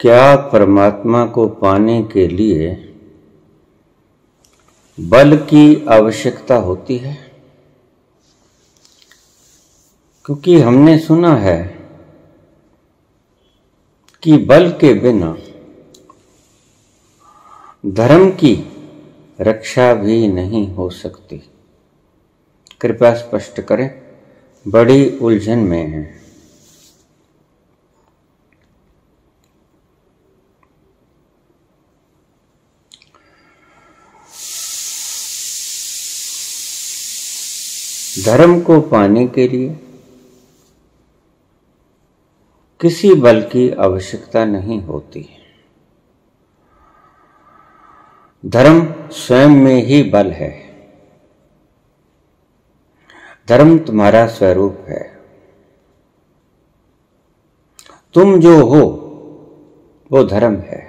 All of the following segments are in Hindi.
क्या परमात्मा को पाने के लिए बल की आवश्यकता होती है? क्योंकि हमने सुना है कि बल के बिना धर्म की रक्षा भी नहीं हो सकती। कृपया स्पष्ट करें, बड़ी उलझन में है। धर्म को पाने के लिए किसी बल की आवश्यकता नहीं होती। धर्म स्वयं में ही बल है। धर्म तुम्हारा स्वरूप है। तुम जो हो वो धर्म है,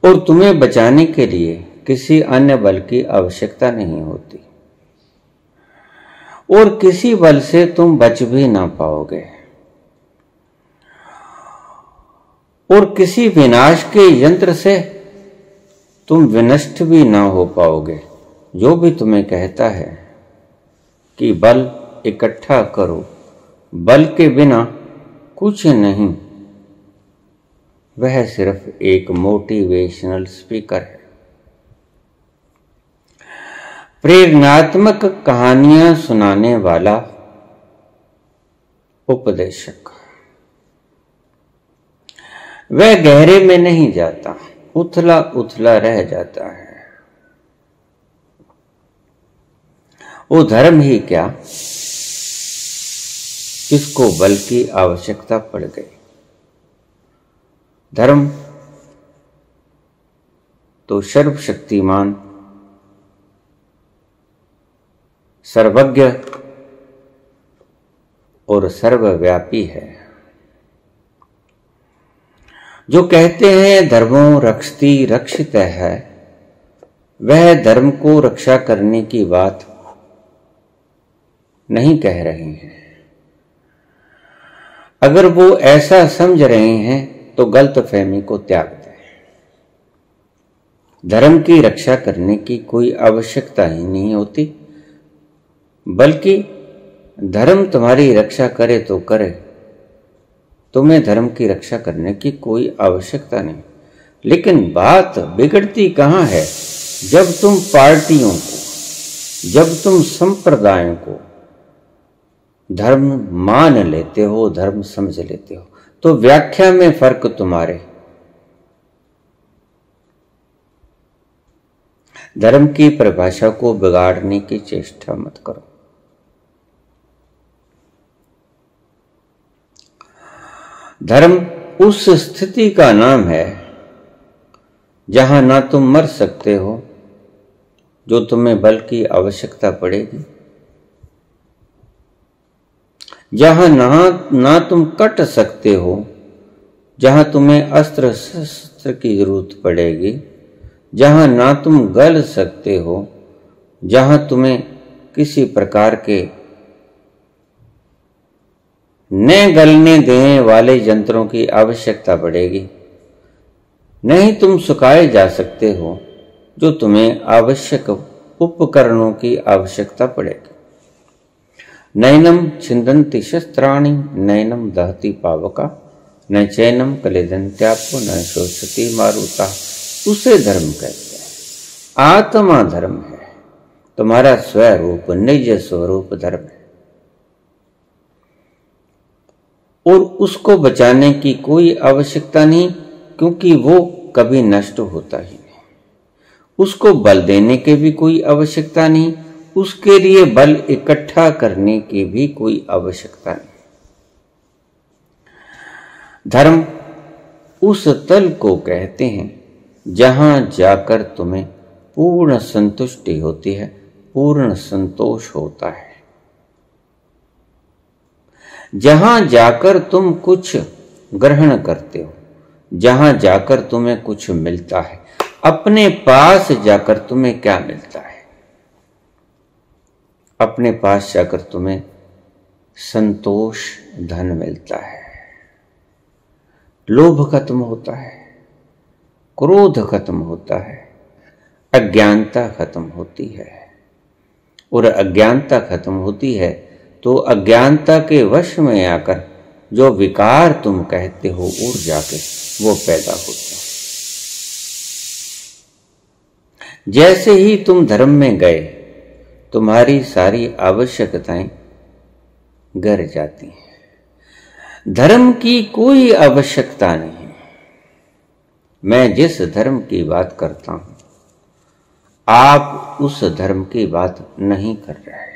और तुम्हें बचाने के लिए किसी अन्य बल की आवश्यकता नहीं होती, और किसी बल से तुम बच भी ना पाओगे, और किसी विनाश के यंत्र से तुम विनष्ट भी ना हो पाओगे। जो भी तुम्हें कहता है कि बल इकट्ठा करो, बल के बिना कुछ नहीं, वह सिर्फ एक मोटिवेशनल स्पीकर है, प्रेरणात्मक कहानियां सुनाने वाला उपदेशक। वह गहरे में नहीं जाता, उथला उथला रह जाता है। वो धर्म ही क्या, इसको बल की आवश्यकता पड़ गई। धर्म तो सर्वशक्तिमान, सर्वज्ञ और सर्वव्यापी है। जो कहते हैं धर्मो रक्षति रक्षित है, वह धर्म को रक्षा करने की बात नहीं कह रहे हैं। अगर वो ऐसा समझ रहे हैं तो गलतफहमी को त्याग दें। धर्म की रक्षा करने की कोई आवश्यकता ही नहीं होती, बल्कि धर्म तुम्हारी रक्षा करे तो करे, तुम्हें धर्म की रक्षा करने की कोई आवश्यकता नहीं। लेकिन बात बिगड़ती कहाँ है? जब तुम पार्टियों को, जब तुम संप्रदायों को धर्म मान लेते हो, धर्म समझ लेते हो, तो व्याख्या में फर्क तुम्हारे। धर्म की परिभाषा को बिगाड़ने की चेष्टा मत करो। धर्म उस स्थिति का नाम है जहां ना तुम मर सकते हो, जो तुम्हें बल की आवश्यकता पड़ेगी, जहां ना तुम कट सकते हो, जहां तुम्हें अस्त्र शस्त्र की जरूरत पड़ेगी, जहां ना तुम गल सकते हो, जहां तुम्हें किसी प्रकार के न गलने देने वाले यंत्रों की आवश्यकता पड़ेगी। नहीं तुम सुखाए जा सकते हो, जो तुम्हें आवश्यक उपकरणों की आवश्यकता पड़ेगी। नैनम छिन्दन्ति शस्त्राणि नैनम दहति पावका न चैनम कलेदन्त्यापो न शोषति मारुता। उसे धर्म कहते हैं। आत्मा धर्म है, तुम्हारा स्वरूप, निज स्वरूप धर्म है, और उसको बचाने की कोई आवश्यकता नहीं, क्योंकि वो कभी नष्ट होता ही नहीं। उसको बल देने की भी कोई आवश्यकता नहीं, उसके लिए बल इकट्ठा करने की भी कोई आवश्यकता नहीं। धर्म उस तल को कहते हैं जहां जाकर तुम्हें पूर्ण संतुष्टि होती है, पूर्ण संतोष होता है, जहां जाकर तुम कुछ ग्रहण करते हो, जहां जाकर तुम्हें कुछ मिलता है। अपने पास जाकर तुम्हें क्या मिलता है? अपने पास जाकर तुम्हें संतोष, धन मिलता है। लोभ खत्म होता है, क्रोध खत्म होता है, अज्ञानता खत्म होती है। और अज्ञानता खत्म होती है तो अज्ञानता के वश में आकर जो विकार तुम कहते हो ऊर्जा के, वो पैदा होता है। जैसे ही तुम धर्म में गए, तुम्हारी सारी आवश्यकताएं गर जाती हैं। धर्म की कोई आवश्यकता नहीं। मैं जिस धर्म की बात करता हूं, आप उस धर्म की बात नहीं कर रहे।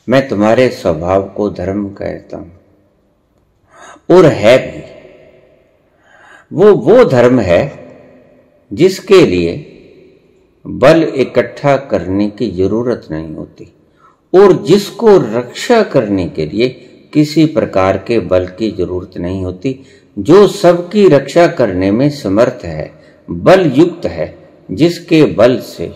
मैं तुम्हारे स्वभाव को धर्म कहता हूं, और है भी। वो धर्म है जिसके लिए बल इकट्ठा करने की जरूरत नहीं होती, और जिसको रक्षा करने के लिए किसी प्रकार के बल की जरूरत नहीं होती, जो सबकी रक्षा करने में समर्थ है, बल युक्त है, जिसके बल से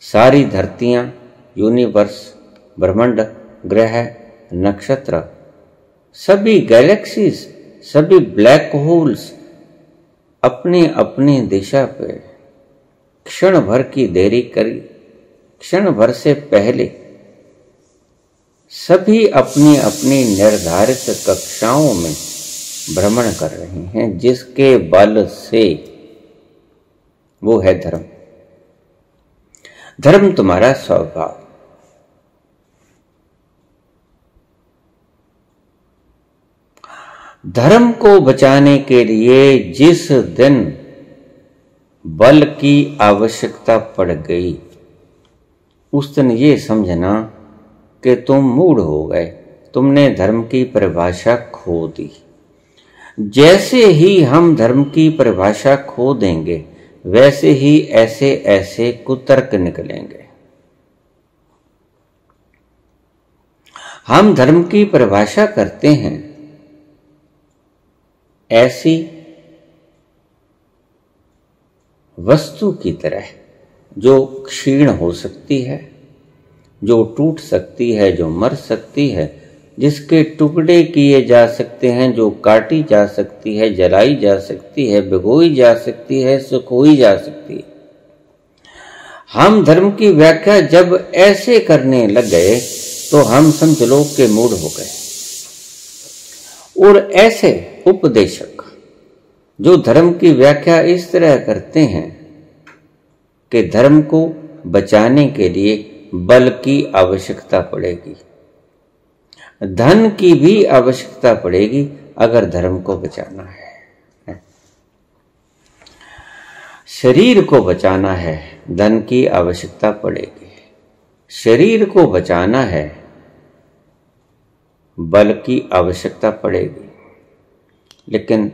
सारी धरतियां, यूनिवर्स, ब्रह्मांड, ग्रह, नक्षत्र, सभी गैलेक्सीज, सभी ब्लैक होल्स अपने अपनी दिशा पे क्षण भर की देरी करी, क्षण भर से पहले सभी अपनी अपनी निर्धारित कक्षाओं में भ्रमण कर रहे हैं, जिसके बल से, वो है धर्म। धर्म तुम्हारा स्वभाव। धर्म को बचाने के लिए जिस दिन बल की आवश्यकता पड़ गई, उस दिन ये समझना कि तुम मूढ़ हो गए, तुमने धर्म की परिभाषा खो दी। जैसे ही हम धर्म की परिभाषा खो देंगे, वैसे ही ऐसे ऐसे कुतर्क निकलेंगे। हम धर्म की परिभाषा करते हैं ऐसी वस्तु की तरह जो क्षीण हो सकती है, जो टूट सकती है, जो मर सकती है, जिसके टुकड़े किए जा सकते हैं, जो काटी जा सकती है, जलाई जा सकती है, भिगोई जा सकती है, सुखोई जा सकती है। हम धर्म की व्याख्या जब ऐसे करने लग गए तो हम समझ लो कि मूढ़ हो गए। और ऐसे उपदेशक जो धर्म की व्याख्या इस तरह करते हैं कि धर्म को बचाने के लिए बल की आवश्यकता पड़ेगी, धन की भी आवश्यकता पड़ेगी अगर धर्म को बचाना है। शरीर को बचाना है, धन की आवश्यकता पड़ेगी। शरीर को बचाना है, बल की आवश्यकता पड़ेगी। लेकिन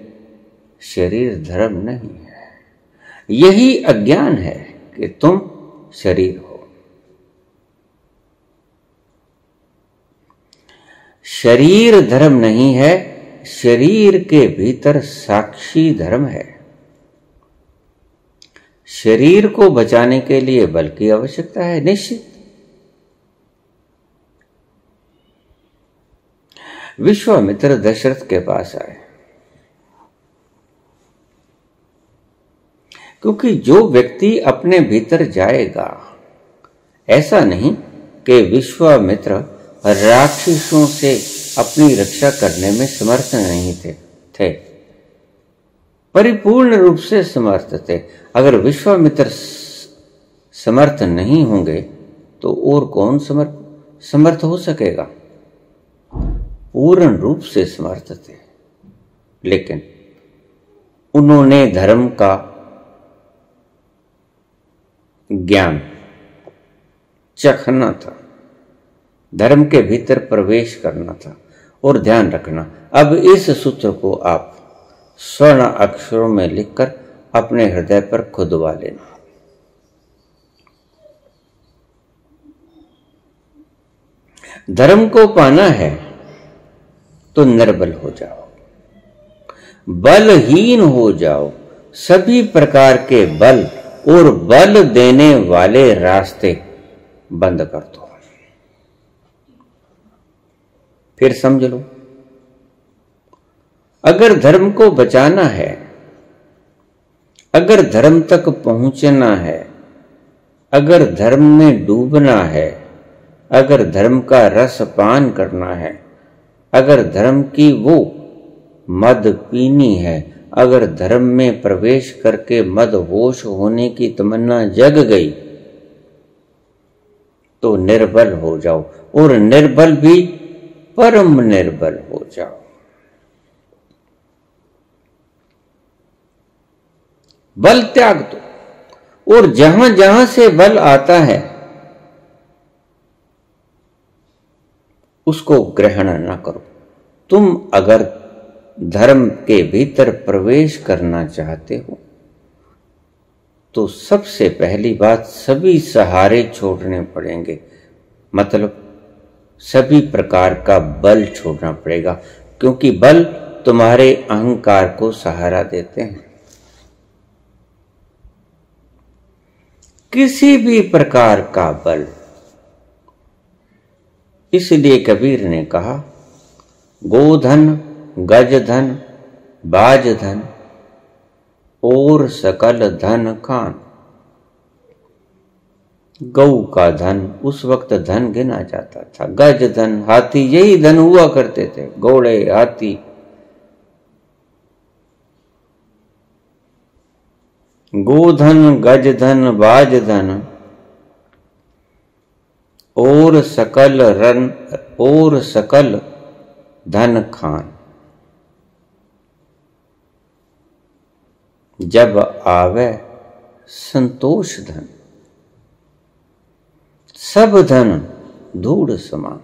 शरीर धर्म नहीं है। यही अज्ञान है कि तुम शरीर हो। शरीर धर्म नहीं है, शरीर के भीतर साक्षी धर्म है। शरीर को बचाने के लिए बल की आवश्यकता है, निश्चित। विश्वामित्र दशरथ के पास आए, क्योंकि जो व्यक्ति अपने भीतर जाएगा, ऐसा नहीं कि विश्वामित्र राक्षसों से अपनी रक्षा करने में समर्थ नहीं थे, परिपूर्ण रूप से समर्थ थे। अगर विश्वामित्र समर्थ नहीं होंगे तो और कौन समर्थ हो सकेगा? पूर्ण रूप से समर्थ थे। लेकिन उन्होंने धर्म का ज्ञान चखना था, धर्म के भीतर प्रवेश करना था। और ध्यान रखना, अब इस सूत्र को आप स्वर्ण अक्षरों में लिखकर अपने हृदय पर खुदवा लेना। धर्म को पाना है तो निर्बल हो जाओ, बलहीन हो जाओ। सभी प्रकार के बल और बल देने वाले रास्ते बंद कर दो। फिर समझ लो, अगर धर्म को बचाना है, अगर धर्म तक पहुंचना है, अगर धर्म में डूबना है, अगर धर्म का रस पान करना है, अगर धर्म की वो मद पीनी है, अगर धर्म में प्रवेश करके मदहोश होने की तमन्ना जग गई, तो निर्बल हो जाओ, और निर्बल भी परम निर्बल हो जाओ। बल त्याग दो, और जहां जहां से बल आता है उसको ग्रहण न करो। तुम अगर धर्म के भीतर प्रवेश करना चाहते हो तो सबसे पहली बात, सभी सहारे छोड़ने पड़ेंगे, मतलब सभी प्रकार का बल छोड़ना पड़ेगा, क्योंकि बल तुम्हारे अहंकार को सहारा देते हैं। किसी भी प्रकार का बल। इसलिए कबीर ने कहा, गोधन, गजधन, बाजधन और सकल धन खान। गौ का धन उस वक्त धन गिना जाता था, गज धन, हाथी, यही धन हुआ करते थे, घोड़े, हाथी। गोधन, गजधन, बाजधन और सकल धन खान। जब आवे संतोष धन, सब धन धूड़ समान।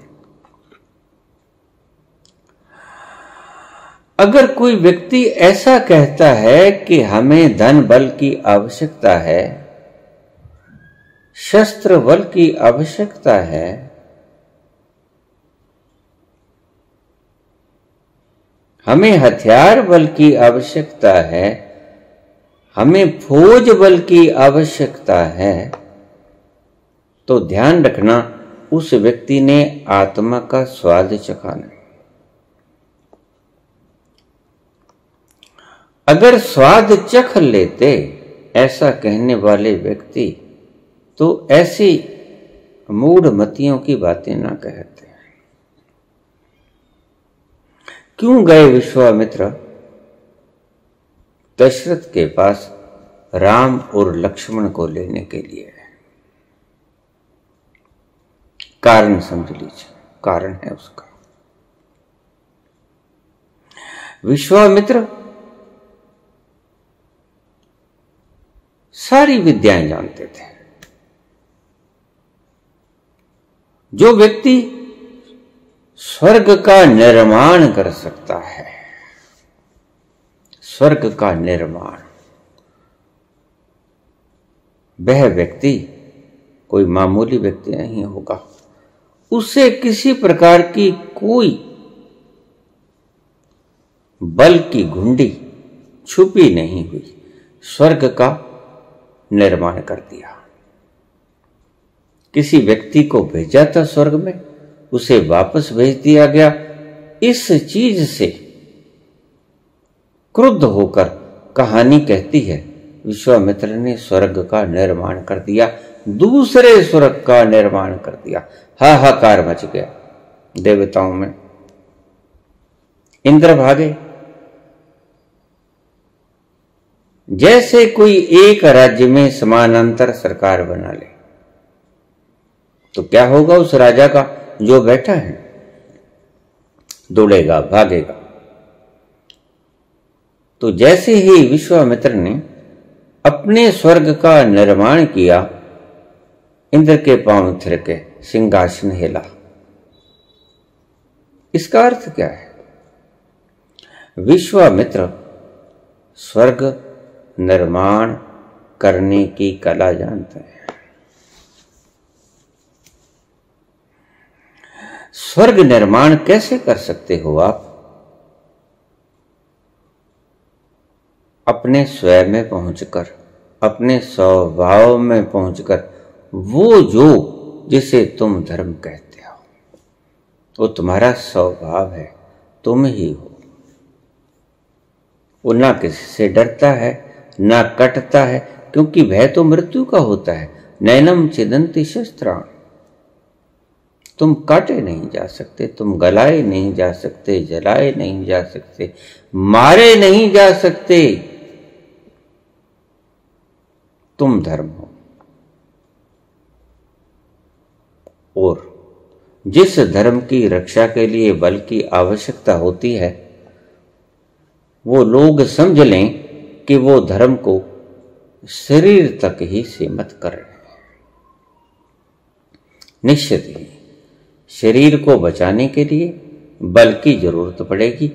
अगर कोई व्यक्ति ऐसा कहता है कि हमें धन बल की आवश्यकता है, शस्त्र बल की आवश्यकता है, हमें हथियार बल की आवश्यकता है, हमें फौज बल की आवश्यकता है, तो ध्यान रखना उस व्यक्ति ने आत्मा का स्वाद चखाना। अगर स्वाद चख लेते ऐसा कहने वाले व्यक्ति, तो ऐसी मूढ़मतियों की बातें ना कहते। क्यों गए विश्वामित्र दशरथ के पास राम और लक्ष्मण को लेने के लिए? कारण समझ लीजिए, कारण है उसका। विश्वामित्र सारी विद्याएं जानते थे। जो व्यक्ति स्वर्ग का निर्माण कर सकता है, स्वर्ग का निर्माण, वह व्यक्ति कोई मामूली व्यक्ति नहीं होगा। उससे किसी प्रकार की कोई बल की घुंडी छुपी नहीं हुई, स्वर्ग का निर्माण कर दिया। किसी व्यक्ति को भेजा था स्वर्ग में, उसे वापस भेज दिया गया। इस चीज से क्रुद्ध होकर कहानी कहती है, विश्वामित्र ने स्वर्ग का निर्माण कर दिया, दूसरे स्वर्ग का निर्माण कर दिया। हाहाकार मच गया देवताओं में। इंद्र भागे। जैसे कोई एक राज्य में समानांतर सरकार बना ले तो क्या होगा उस राजा का? जो बैठा है दौड़ेगा, भागेगा। तो जैसे ही विश्वामित्र ने अपने स्वर्ग का निर्माण किया, इंद्र के पांव थिरके, सिंहासन हिला। इसका अर्थ क्या है? विश्वामित्र स्वर्ग निर्माण करने की कला जानते हैं। स्वर्ग निर्माण कैसे कर सकते हो आप? अपने स्वयं में पहुंचकर, अपने स्वभाव में पहुंचकर, वो जो जिसे तुम धर्म कहते हो, वो तुम्हारा स्वभाव है, तुम ही हो। वो ना किसी से डरता है ना कटता है, क्योंकि भय तो मृत्यु का होता है। नैनम छिदन्ति शस्त्राण, तुम काटे नहीं जा सकते, तुम गलाए नहीं जा सकते, जलाए नहीं जा सकते, मारे नहीं जा सकते। तुम धर्म हो। और जिस धर्म की रक्षा के लिए बल की आवश्यकता होती है, वो लोग समझ लें कि वो धर्म को शरीर तक ही सीमित कर रहे हैं। निश्चित ही शरीर को बचाने के लिए बल की जरूरत पड़ेगी।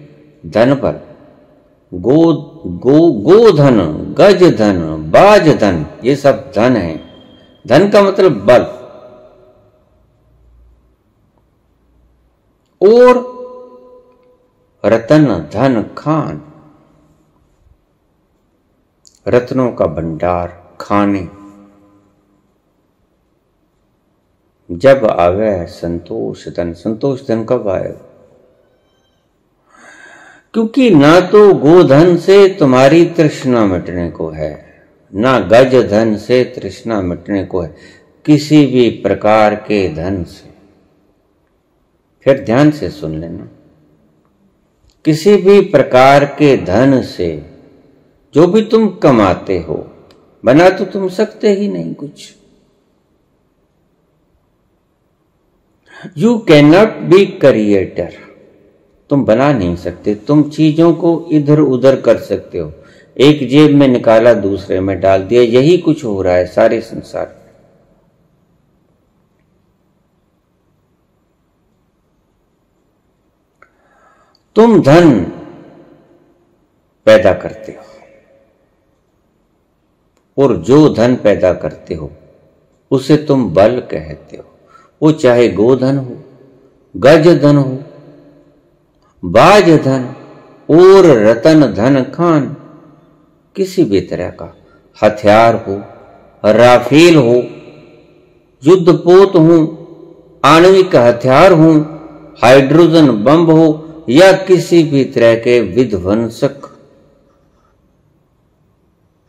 धन बल, गोधन, गज धन, बाज धन, ये सब धन है। धन का मतलब बल। और रतन धन खान, रत्नों का भंडार खाने। जब आवे संतोष धन, संतोष धन कब आए? क्योंकि ना तो गोधन से तुम्हारी तृष्णा मिटने को है, ना गज धन से तृष्णा मिटने को है, किसी भी प्रकार के धन से। फिर ध्यान से सुन लेना, किसी भी प्रकार के धन से जो भी तुम कमाते हो, बना तो तुम सकते ही नहीं कुछ। You can not be creator, तुम बना नहीं सकते। तुम चीजों को इधर उधर कर सकते हो, एक जेब में निकाला दूसरे में डाल दिया, यही कुछ हो रहा है सारे संसार में। तुम धन पैदा करते हो, और जो धन पैदा करते हो उसे तुम बल कहते हो। वो चाहे गोधन हो, गज धन हो, बाज धन और रतन धन खान, किसी भी तरह का हथियार हो, राफेल हो, युद्धपोत हो, आणविक हथियार हो, हाइड्रोजन बम हो, या किसी भी तरह के विध्वंसक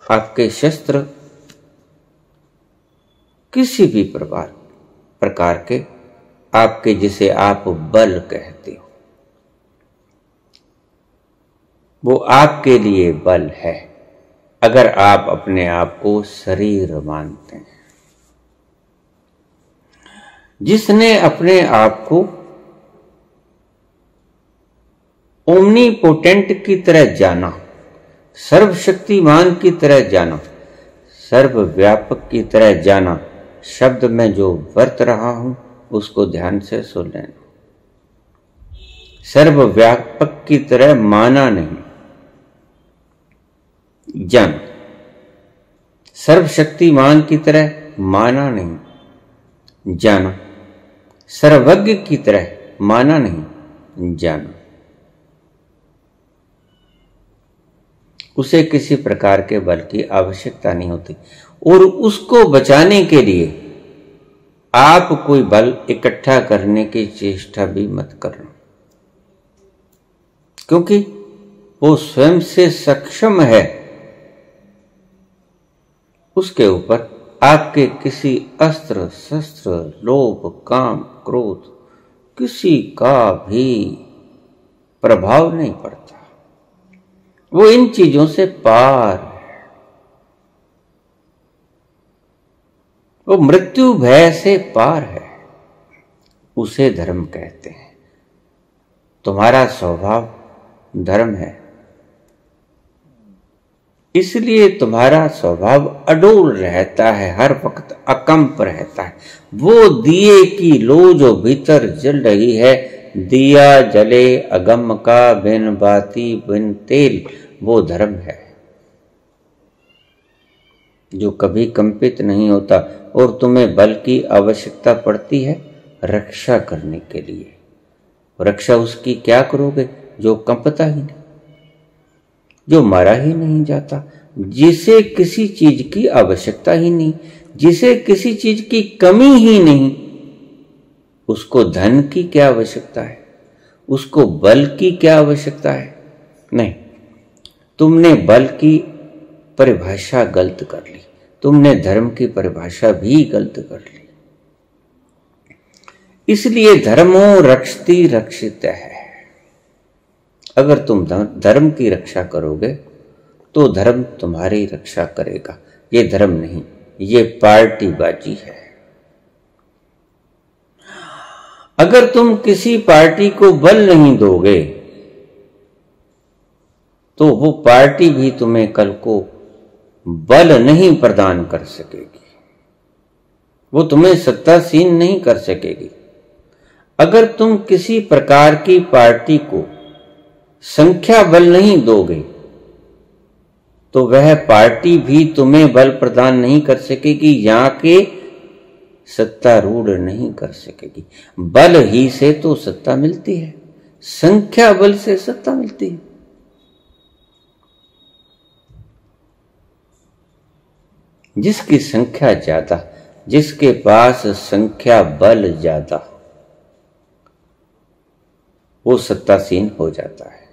आपके शस्त्र, किसी भी प्रकार के आपके, जिसे आप बल कहते हो, वो आपके लिए बल है, अगर आप अपने आप को शरीर मानते हैं। जिसने अपने आप को ओमनीपोटेंट की तरह जाना, सर्वशक्तिमान की तरह जाना, सर्वव्यापक की तरह जाना, शब्द में जो वर्त रहा हूं उसको ध्यान से सुन लेना। सर्वव्यापक की तरह माना नहीं, जाना। सर्वशक्तिमान की तरह माना नहीं, जाना। सर्वज्ञ की तरह माना नहीं, जाना। उसे किसी प्रकार के बल की आवश्यकता नहीं होती, और उसको बचाने के लिए आप कोई बल इकट्ठा करने की चेष्टा भी मत करना, क्योंकि वो स्वयं से सक्षम है। उसके ऊपर आपके किसी अस्त्र शस्त्र, लोभ, काम, क्रोध, किसी का भी प्रभाव नहीं पड़ता। वो इन चीजों से पार है। वो मृत्यु भय से पार है। उसे धर्म कहते हैं। तुम्हारा स्वभाव धर्म है, इसलिए तुम्हारा स्वभाव अडोल रहता है, हर वक्त अकंप रहता है। वो दिए की लो जो भीतर जल रही है, दिया जले अगम का बिन बाती बिन तेल, वो धर्म है जो कभी कंपित नहीं होता। और तुम्हें बल की आवश्यकता पड़ती है रक्षा करने के लिए। रक्षा उसकी क्या करोगे जो कंपता ही नहीं, जो मारा ही नहीं जाता, जिसे किसी चीज की आवश्यकता ही नहीं, जिसे किसी चीज की कमी ही नहीं। उसको धन की क्या आवश्यकता है, उसको बल की क्या आवश्यकता है? नहीं। तुमने बल की परिभाषा गलत कर ली, तुमने धर्म की परिभाषा भी गलत कर ली। इसलिए धर्मो रक्षति रक्षित है। अगर तुम धर्म की रक्षा करोगे तो धर्म तुम्हारी रक्षा करेगा। ये धर्म नहीं, ये पार्टीबाजी है। अगर तुम किसी पार्टी को बल नहीं दोगे तो वो पार्टी भी तुम्हें कल को बल नहीं प्रदान कर सकेगी, वो तुम्हें सत्तासीन नहीं कर सकेगी। अगर तुम किसी प्रकार की पार्टी को संख्या बल नहीं दोगे तो वह पार्टी भी तुम्हें बल प्रदान नहीं कर सकेगी, यहां के सत्तारूढ़ नहीं कर सकेगी। बल ही से तो सत्ता मिलती है, संख्या बल से सत्ता मिलती है। जिसकी संख्या ज्यादा, जिसके पास संख्या बल ज्यादा, वो सत्तासीन हो जाता है।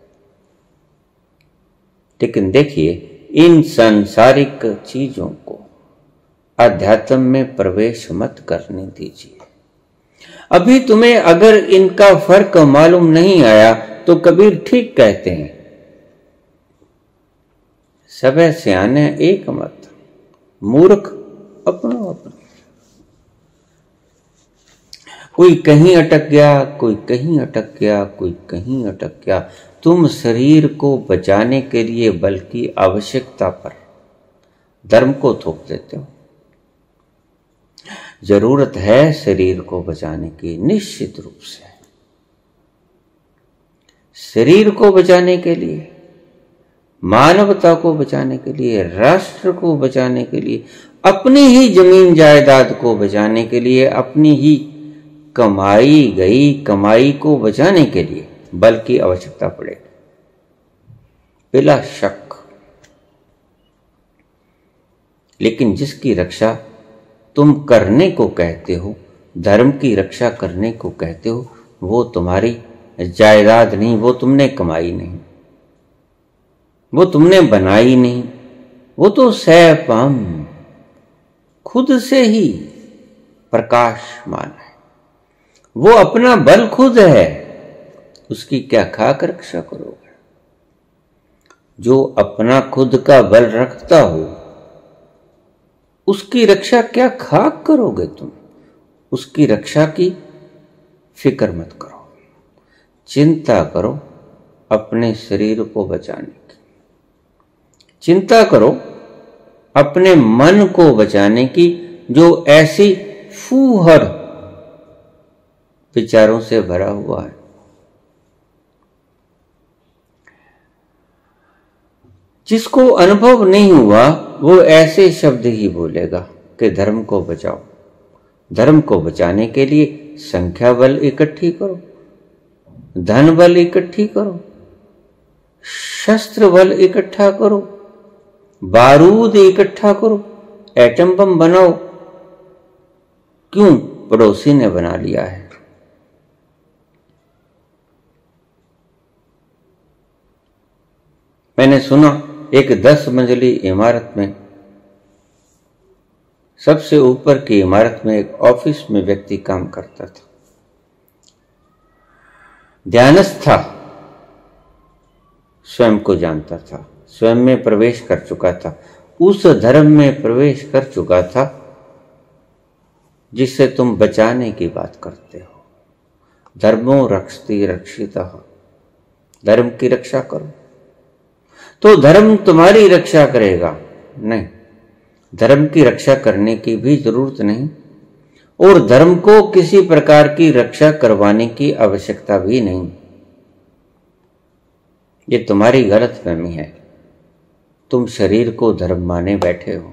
लेकिन देखिए, इन सांसारिक चीजों को अध्यात्म में प्रवेश मत करने दीजिए। अभी तुम्हें अगर इनका फर्क मालूम नहीं आया तो कबीर ठीक कहते हैं, सबे सियाने एक मत, मूर्ख अपनो अपनो। कोई कहीं अटक गया, कोई कहीं अटक गया, कोई कहीं अटक गया। तुम शरीर को बचाने के लिए बल की आवश्यकता पर धर्म को थोप देते हो। जरूरत है शरीर को बचाने की, निश्चित रूप से। शरीर को बचाने के लिए, मानवता को बचाने के लिए, राष्ट्र को बचाने के लिए, अपनी ही जमीन जायदाद को बचाने के लिए, अपनी ही कमाई गई कमाई को बचाने के लिए बल की आवश्यकता पड़ेगी, बिला शक। लेकिन जिसकी रक्षा तुम करने को कहते हो, धर्म की रक्षा करने को कहते हो, वो तुम्हारी जायदाद नहीं, वो तुमने कमाई नहीं, वो तुमने बनाई नहीं, वो तो सैपम खुद से ही प्रकाशमान है। वो अपना बल खुद है, उसकी क्या खाक रक्षा करोगे? जो अपना खुद का बल रखता हो उसकी रक्षा क्या खाक करोगे तुम? उसकी रक्षा की फिक्र मत करो, चिंता करो अपने शरीर को बचाने की, चिंता करो अपने मन को बचाने की, जो ऐसी फूहड़ विचारों से भरा हुआ है। जिसको अनुभव नहीं हुआ वो ऐसे शब्द ही बोलेगा कि धर्म को बचाओ। धर्म को बचाने के लिए संख्या बल इकट्ठी करो, धन बल इकट्ठी करो, शस्त्र बल इकट्ठा करो, बारूद इकट्ठा करो, एटम बम बनाओ। क्यों? पड़ोसी ने बना लिया है। मैंने सुना एक 10 मंजिली इमारत में, सबसे ऊपर की इमारत में एक ऑफिस में व्यक्ति काम करता था, ध्यानस्थ था, स्वयं को जानता था, स्वयं में प्रवेश कर चुका था, उस धर्म में प्रवेश कर चुका था जिससे तुम बचाने की बात करते हो। धर्मो रक्षति रक्षितः, धर्म की रक्षा करो तो धर्म तुम्हारी रक्षा करेगा। नहीं, धर्म की रक्षा करने की भी जरूरत नहीं, और धर्म को किसी प्रकार की रक्षा करवाने की आवश्यकता भी नहीं। ये तुम्हारी गलतफहमी है। तुम शरीर को धर्म माने बैठे हो,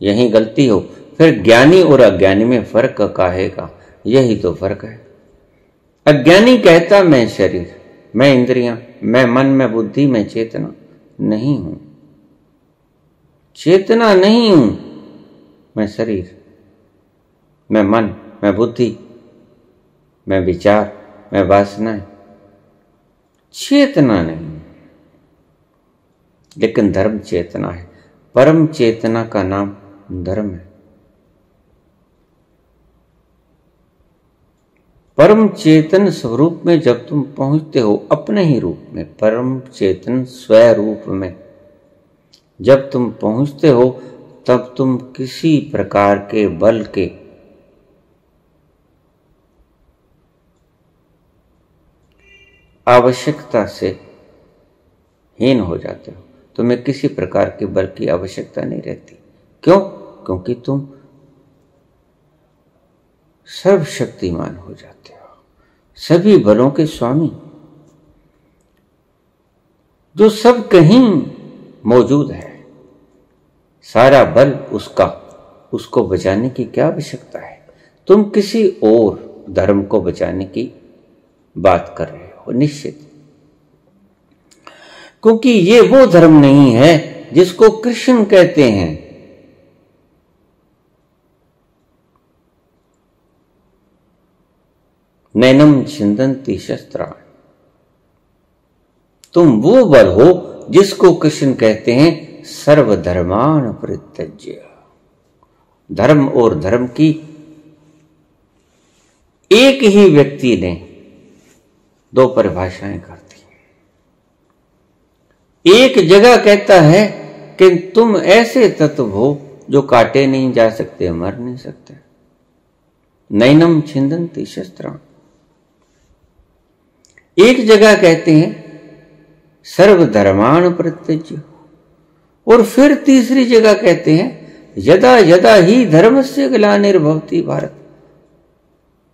यही गलती हो। फिर ज्ञानी और अज्ञानी में फर्क काहे का? यही तो फर्क है। अज्ञानी कहता मैं शरीर, मैं इंद्रियां, मैं मन, मैं बुद्धि, मैं चेतना नहीं हूं, चेतना नहीं हूं, मैं शरीर, मैं मन, मैं बुद्धि, मैं विचार, मैं वासनाएं, चेतना नहीं। लेकिन धर्म चेतना है। परम चेतना का नाम धर्म है। परम चेतन स्वरूप में जब तुम पहुंचते हो, अपने ही रूप में, परम चेतन स्वरूप में जब तुम पहुंचते हो, तब तुम किसी प्रकार के बल के आवश्यकता से हीन हो जाते हो। तुम्हें किसी प्रकार के बल की आवश्यकता नहीं रहती। क्यों? क्योंकि तुम सर्वशक्तिमान हो जाते हो, सभी बलों के स्वामी, जो सब कहीं मौजूद है। सारा बल उसका, उसको बचाने की क्या आवश्यकता है? तुम किसी और धर्म को बचाने की बात कर रहे हो, निश्चित, क्योंकि ये वो धर्म नहीं है जिसको कृष्ण कहते हैं। नैनम छिन्दन्ति शस्त्राणि। तुम वो बल हो जिसको कृष्ण कहते हैं सर्वधर्मान् परित्यज्य। धर्म और धर्म की एक ही व्यक्ति ने दो परिभाषाएं कर दी। एक जगह कहता है कि तुम ऐसे तत्व हो जो काटे नहीं जा सकते, मर नहीं सकते। नैनम छिन्दन्ति शस्त्राणि। एक जगह कहते हैं सर्वधर्मान् परित्यज्य, और फिर तीसरी जगह कहते हैं यदा यदा ही धर्मस्य ग्लानिर्भवति भारत।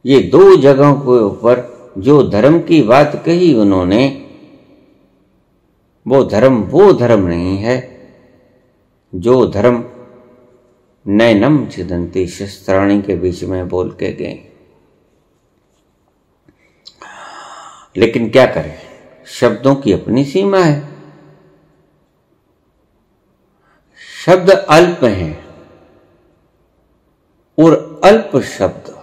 ये दो जगहों के ऊपर जो धर्म की बात कही उन्होंने, वो धर्म नहीं है जो धर्म नैनम छिन्दन्ति शस्त्राणि के बीच में बोल के गए। लेकिन क्या करें, शब्दों की अपनी सीमा है। शब्द अल्प हैं और अल्प शब्द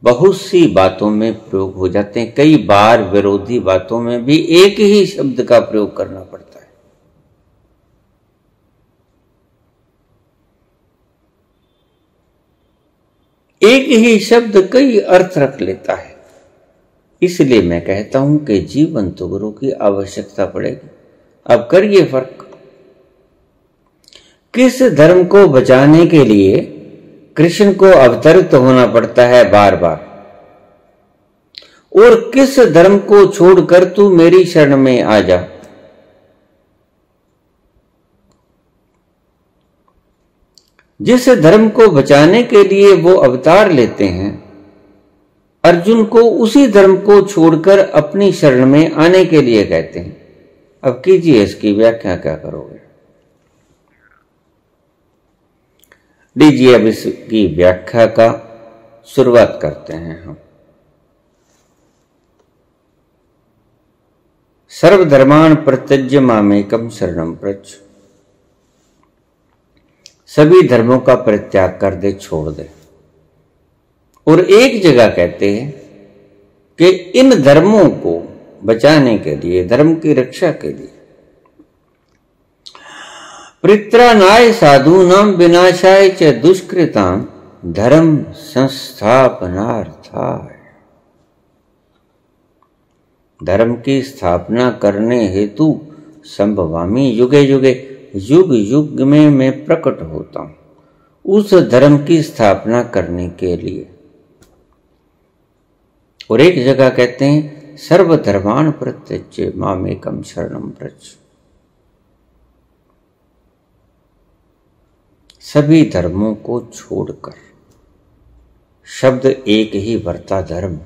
बहुत सी बातों में प्रयोग हो जाते हैं। कई बार विरोधी बातों में भी एक ही शब्द का प्रयोग करना पड़ता है। एक ही शब्द कई अर्थ रख लेता है। इसलिए मैं कहता हूं कि जीवन तो गुरु की आवश्यकता पड़ेगी। अब करिए फर्क। किस धर्म को बचाने के लिए कृष्ण को अवतरित होना पड़ता है बार बार, और किस धर्म को छोड़कर तू मेरी शरण में आ जा। जिस धर्म को बचाने के लिए वो अवतार लेते हैं, अर्जुन को उसी धर्म को छोड़कर अपनी शरण में आने के लिए कहते हैं। अब कीजिए इसकी व्याख्या क्या करोगे? लीजिए अब इसकी व्याख्या का शुरुआत करते हैं हम। सर्वधर्मान् परित्यज्य मामेकं शरणं व्रज। सभी धर्मों का परित्याग कर दे, छोड़ दे। और एक जगह कहते हैं कि इन धर्मों को बचाने के लिए, धर्म की रक्षा के लिए, परित्राणाय साधूनां विनाशाय च दुष्कृतां धर्म संस्थापनार्थाय। धर्म की स्थापना करने हेतु संभवामि युगे युगे, युग युग में मैं प्रकट होता हूं उस धर्म की स्थापना करने के लिए। और एक जगह कहते हैं सर्वधर्मान् परित्यज्य मामेकं शरणं व्रज। सभी धर्मों को छोड़कर, शब्द एक ही वर्ता धर्म,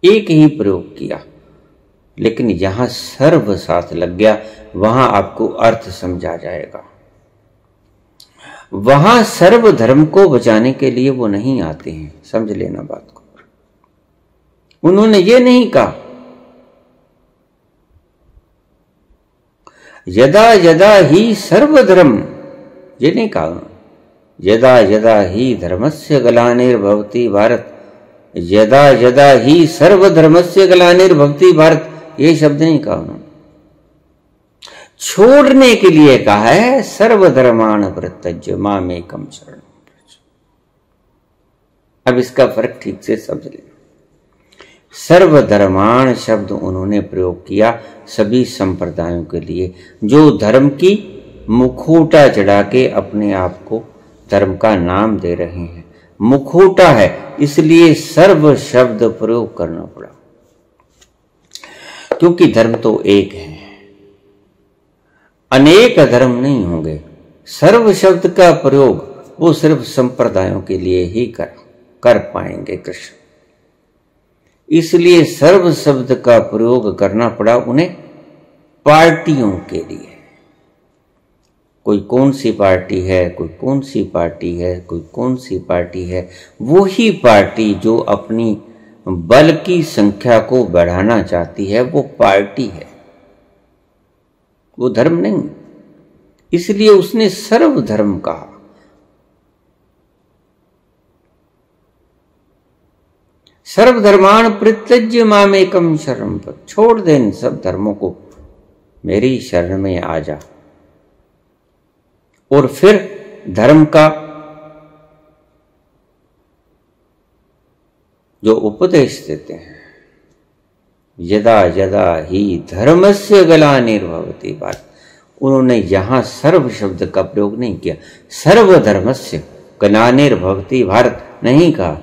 एक ही प्रयोग किया, लेकिन यहां सर्व साथ लग गया। वहां आपको अर्थ समझा जाएगा। वहां सर्व धर्म को बचाने के लिए वो नहीं आते हैं, समझ लेना बात को। उन्होंने ये नहीं कहा यदा यदा ही सर्वधर्म, ये नहीं कहा यदा यदा ही धर्मस्य ग्लानिर्भवति भारत, यदा यदा ही सर्वधर्मस्य ग्लानिर्भवति भारत, ये शब्द नहीं कहा उन्होंने। छोड़ने के लिए कहा है सर्वधर्माण परित्यज्य मामेकम शरणं व्रज। अब इसका फर्क ठीक से समझ लेना। सर्वधर्माण शब्द उन्होंने प्रयोग किया सभी संप्रदायों के लिए जो धर्म की मुखौटा चढ़ा के अपने आप को धर्म का नाम दे रहे हैं। मुखौटा है इसलिए सर्व शब्द प्रयोग करना पड़ा, क्योंकि धर्म तो एक है, अनेक धर्म नहीं होंगे। सर्व शब्द का प्रयोग वो सिर्फ संप्रदायों के लिए ही कर पाएंगे कृष्ण, इसलिए सर्व शब्द का प्रयोग करना पड़ा उन्हें पार्टियों के लिए। कोई कौन सी पार्टी है, कोई कौन सी पार्टी है, कोई कौन सी पार्टी है, वो ही पार्टी जो अपनी बल की संख्या को बढ़ाना चाहती है वो पार्टी है, वो धर्म नहीं। इसलिए उसने सर्वधर्म कहा। सर्वधर्माण परित्यज्य मामेकम शरणं व्रज। छोड़ दे इन सब धर्मों को, मेरी शरण में आ जा। और फिर धर्म का जो उपदेश देते हैं, यदा यदा ही धर्मस्य ग्लानिर्भवति भारत, उन्होंने यहां सर्व शब्द का प्रयोग नहीं किया, सर्वधर्मस्य ग्लानिर्भवति भारत नहीं कहा।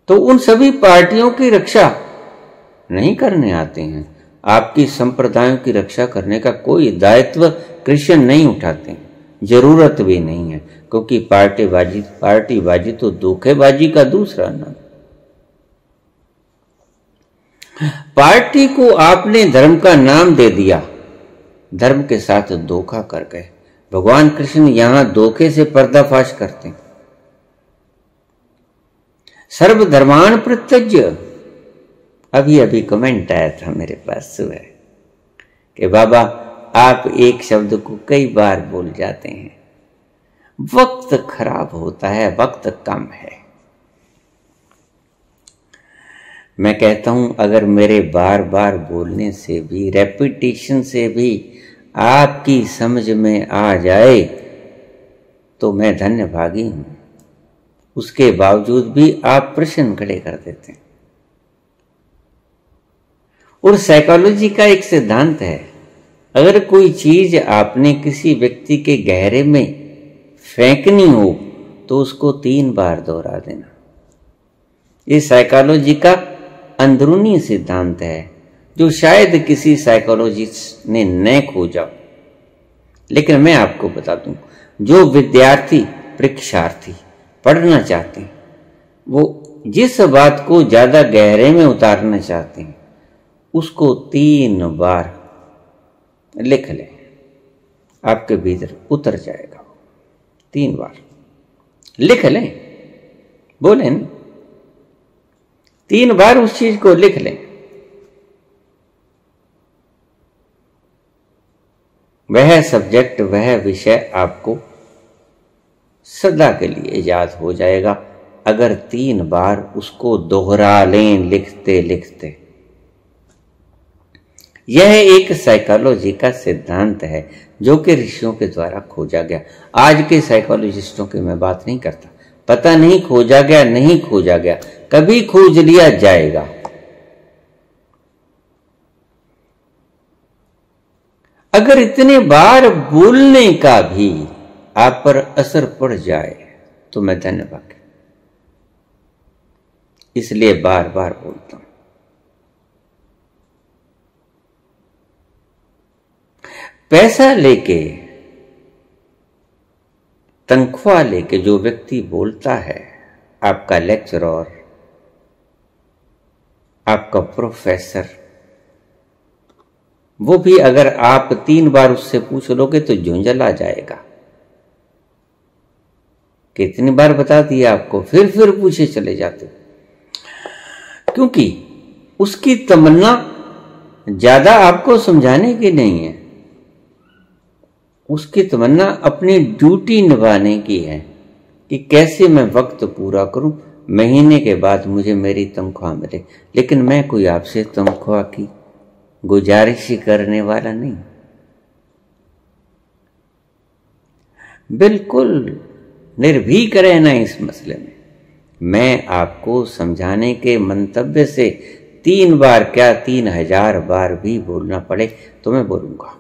तो उन सभी पार्टियों की रक्षा नहीं करने आते हैं। आपकी संप्रदायों की रक्षा करने का कोई दायित्व कृष्ण नहीं उठाते, जरूरत भी नहीं है, क्योंकि पार्टीबाजी तो धोखेबाजी का दूसरा नाम। पार्टी को आपने धर्म का नाम दे दिया, धर्म के साथ धोखा कर गए। भगवान कृष्ण यहां धोखे से पर्दाफाश करते हैं। सर्वधर्माण परित्यज्य। अभी अभी कमेंट आया था मेरे पास सुबह कि बाबा आप एक शब्द को कई बार बोल जाते हैं, वक्त खराब होता है, वक्त कम है। मैं कहता हूं अगर मेरे बार बार बोलने से भी, रेपिटेशन से भी आपकी समझ में आ जाए तो मैं धन्य भागी हूं। उसके बावजूद भी आप प्रश्न खड़े कर देते हैं। और साइकोलॉजी का एक सिद्धांत है, अगर कोई चीज आपने किसी व्यक्ति के गहरे में फेंकनी हो तो उसको 3 बार दोहरा देना। ये साइकोलॉजी का अंदरूनी सिद्धांत है जो शायद किसी साइकोलॉजिस्ट ने न खोजा। लेकिन मैं आपको बता दूं, जो विद्यार्थी परीक्षार्थी पढ़ना चाहते हैं, वो जिस बात को ज्यादा गहरे में उतारना चाहते हैं उसको 3 बार लिख लें, आपके भीतर उतर जाएगा। 3 बार लिख लें, बोले नहीं, 3 बार उस चीज को लिख लें। वह सब्जेक्ट, वह विषय आपको सदा के लिए याद हो जाएगा अगर 3 बार उसको दोहरा लें लिखते लिखते। यह एक साइकोलॉजी का सिद्धांत है जो कि ऋषियों के द्वारा खोजा गया। आज के साइकोलॉजिस्टों की मैं बात नहीं करता, पता नहीं खोजा गया नहीं खोजा गया, कभी खोज लिया जाएगा। अगर इतने बार बोलने का भी आप पर असर पड़ जाए तो मैं धन्यवाद, इसलिए बार बार बोलता हूं। पैसा लेके, तनख्वाह लेके जो व्यक्ति बोलता है, आपका लेक्चरर, आपका प्रोफेसर, वो भी अगर आप 3 बार उससे पूछ लोगे तो झुंझला जाएगा। कितनी बार बता दिया आपको, फिर पूछे चले जाते, क्योंकि उसकी तमन्ना ज्यादा आपको समझाने की नहीं है, उसकी तमन्ना अपनी ड्यूटी निभाने की है कि कैसे मैं वक्त पूरा करूं, महीने के बाद मुझे मेरी तनख्वाह मिले। लेकिन मैं कोई आपसे तनख्वाह की गुजारिश ही करने वाला नहीं, बिल्कुल निर्भीक रहना इस मसले में। मैं आपको समझाने के मंतव्य से 3 बार क्या 3000 बार भी बोलना पड़े तो मैं बोलूंगा,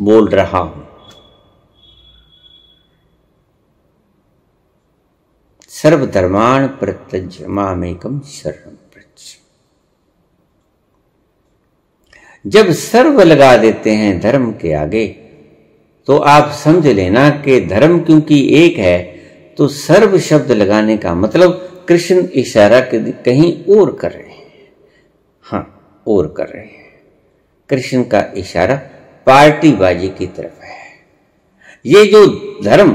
बोल रहा हूं। सर्वधर्मान् परित्यज्य मामेकं शरणं व्रज। जब सर्व लगा देते हैं धर्म के आगे तो आप समझ लेना कि धर्म क्योंकि एक है तो सर्व शब्द लगाने का मतलब कृष्ण इशारा कहीं और कर रहे हैं। हाँ, और कर रहे हैं। कृष्ण का इशारा पार्टीबाजी की तरफ है। ये जो धर्म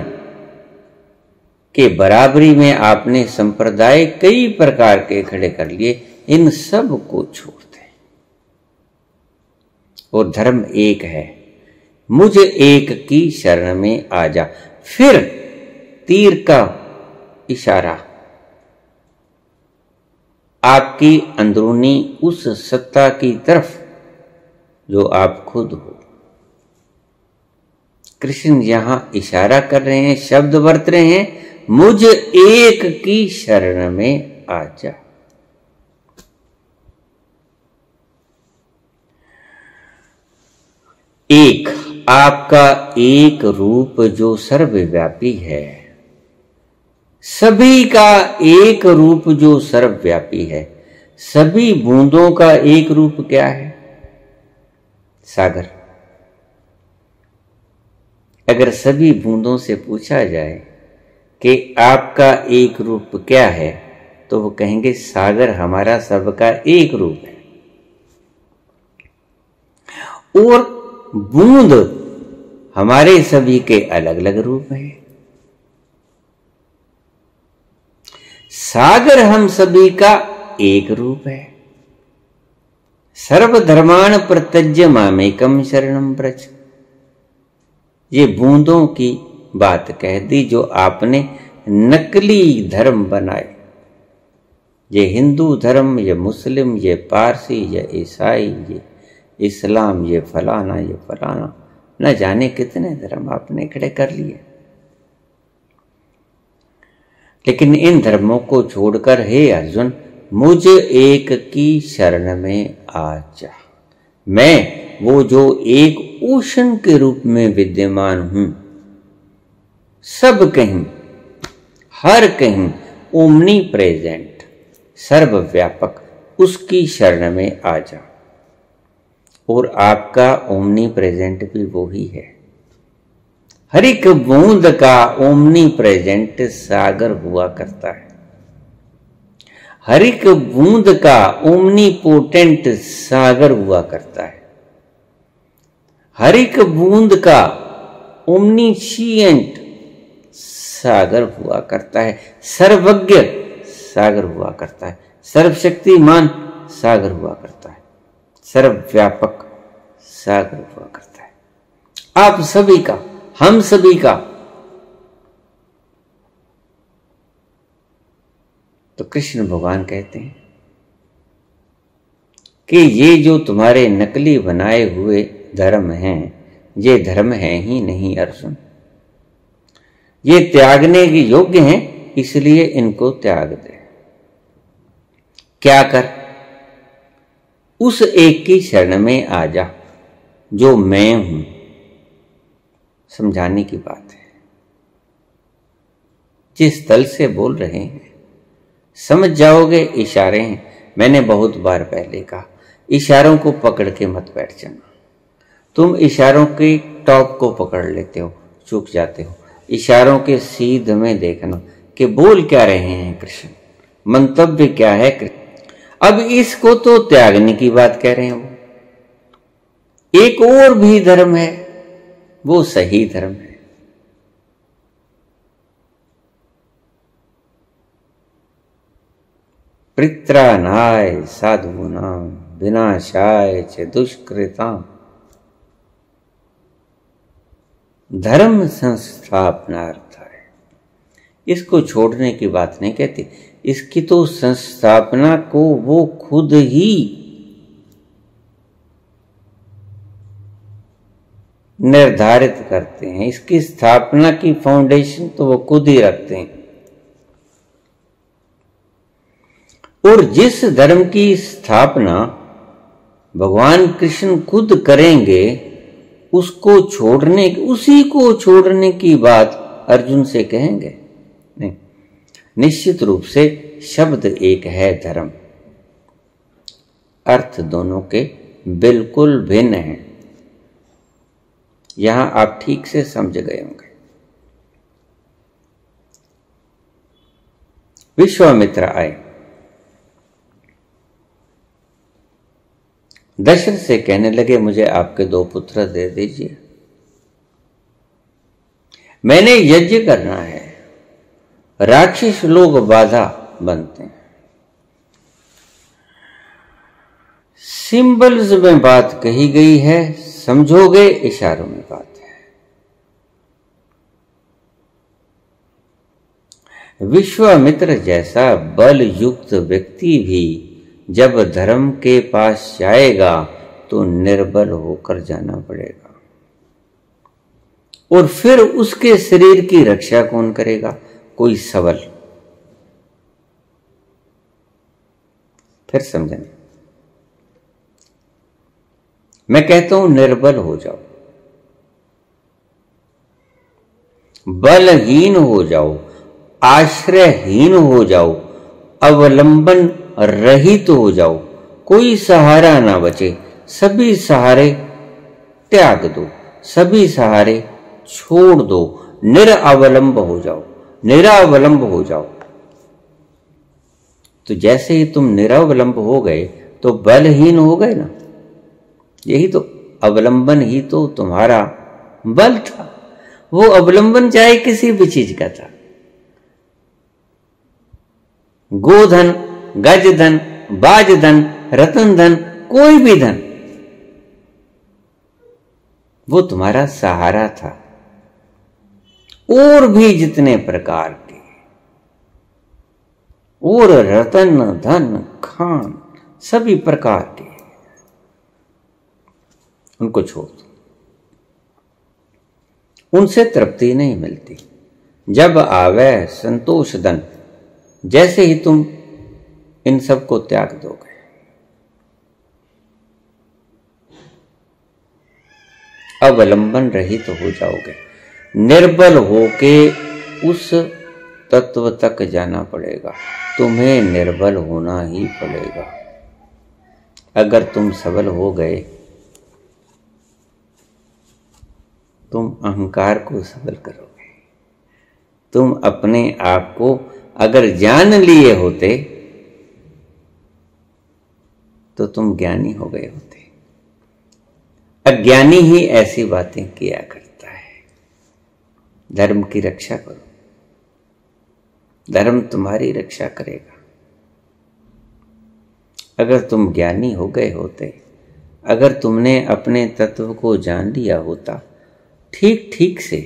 के बराबरी में आपने संप्रदाय कई प्रकार के खड़े कर लिए, इन सब को छोड़ दें और धर्म एक है। मुझ एक की शरण में आ जा। फिर तीर का इशारा आपकी अंदरूनी उस सत्ता की तरफ जो आप खुद हो। कृष्ण यहां इशारा कर रहे हैं, शब्द बरत रहे हैं, मुझ एक की शरण में आ जा। एक, आपका एक रूप जो सर्वव्यापी है, सभी का एक रूप जो सर्वव्यापी है। सभी बूंदों का एक रूप क्या है? सागर। अगर सभी बूंदों से पूछा जाए कि आपका एक रूप क्या है तो वो कहेंगे सागर हमारा सबका एक रूप है। और बूंद हमारे सभी के अलग अलग रूप हैं। सागर हम सभी का एक रूप है। सर्वधर्मान् परित्यज्य मामेकं शरणं व्रज। ये बूंदों की बात कह दी जो आपने नकली धर्म बनाए। ये हिंदू धर्म, ये मुस्लिम, ये पारसी, ये ईसाई, ये इस्लाम, ये फलाना, ये फलाना, न जाने कितने धर्म आपने खड़े कर लिए। लेकिन इन धर्मों को छोड़कर हे अर्जुन, मुझ एक की शरण में आ जा। मैं वो जो एक ओशन के रूप में विद्यमान हूं, सब कहीं, हर कहीं, ओमनी प्रेजेंट, सर्वव्यापक, उसकी शरण में आ जा। और आपका ओमनी प्रेजेंट भी वो ही है। हर एक बूंद का ओमनी प्रेजेंट सागर हुआ करता है। हर एक बूंद का ओमनी पोटेंट सागर हुआ करता है। हर एक बूंद का ओमनीशिएंट सागर हुआ करता है। सर्वज्ञ सागर हुआ करता है। सर्वशक्तिमान सागर हुआ करता है। सर्वव्यापक सागर हुआ करता है। आप सभी का, हम सभी का। तो कृष्ण भगवान कहते हैं कि ये जो तुम्हारे नकली बनाए हुए धर्म हैं, ये धर्म है ही नहीं अर्जुन। ये त्यागने के योग्य हैं, इसलिए इनको त्याग दे। क्या कर? उस एक की शरण में आ जा जो मैं हूं। समझाने की बात है। जिस तल से बोल रहे हैं समझ जाओगे, इशारे हैं। मैंने बहुत बार पहले कहा, इशारों को पकड़ के मत बैठ जाना। तुम इशारों के टॉप को पकड़ लेते हो, चूक जाते हो। इशारों के सीध में देखना कि बोल क्या रहे हैं कृष्ण, मंतव्य क्या है कृष्ण। अब इसको तो त्यागने की बात कह रहे हैं वो। एक और भी धर्म है, वो सही धर्म है। परित्राणाय साधूनां विनाशाय च दुष्कृतां धर्म संस्थापनार्थाय। इसको छोड़ने की बात नहीं कहती, इसकी तो संस्थापना को वो खुद ही निर्धारित करते हैं। इसकी स्थापना की फाउंडेशन तो वो खुद ही रखते हैं। और जिस धर्म की स्थापना भगवान कृष्ण खुद करेंगे, उसी को छोड़ने की बात अर्जुन से कहेंगे? नहीं, निश्चित रूप से शब्द एक है, धर्म, अर्थ दोनों के बिल्कुल भिन्न हैं। यहां आप ठीक से समझ गए होंगे। विश्वामित्र आए, दशरथ से कहने लगे, मुझे आपके 2 पुत्र दे दीजिए, मैंने यज्ञ करना है। राक्षस लोग बाधा बनते हैं। सिंबल्स में बात कही गई है, समझोगे इशारों में बात है। विश्वामित्र जैसा बल युक्त व्यक्ति भी जब धर्म के पास जाएगा तो निर्बल होकर जाना पड़ेगा। और फिर उसके शरीर की रक्षा कौन करेगा? कोई सबल। फिर समझना, मैं कहता हूं निर्बल हो जाओ, बलहीन हो जाओ, आश्रयहीन हो जाओ, अवलंबन रहित हो जाओ, कोई सहारा ना बचे, सभी सहारे त्याग दो, सभी सहारे छोड़ दो, निरावलंब हो जाओ, निरावलंब हो जाओ। तो जैसे ही तुम निरावलंब हो गए तो बलहीन हो गए ना। यही तो अवलंबन ही तो तुम्हारा बल था। वो अवलंबन चाहे किसी भी चीज का था, गोधन, गजधन, बाजधन, रतन धन, कोई भी धन, वो तुम्हारा सहारा था। और भी जितने प्रकार के, और रतन धन खान सभी प्रकार के, उनको छोड़ दो। उनसे तृप्ति नहीं मिलती। जब आवे संतोष धन, जैसे ही तुम इन सब को त्याग दोगे, अवलंबन रहित तो हो जाओगे, निर्बल होके उस तत्व तक जाना पड़ेगा। तुम्हें निर्बल होना ही पड़ेगा। अगर तुम सबल हो गए, तुम अहंकार को सबल करोगे। तुम अपने आप को अगर जान लिए होते तो तुम ज्ञानी हो गए होते। अज्ञानी ही ऐसी बातें किया करता है। धर्म की रक्षा करो, धर्म तुम्हारी रक्षा करेगा। अगर तुम ज्ञानी हो गए होते, अगर तुमने अपने तत्व को जान लिया होता, ठीक ठीक से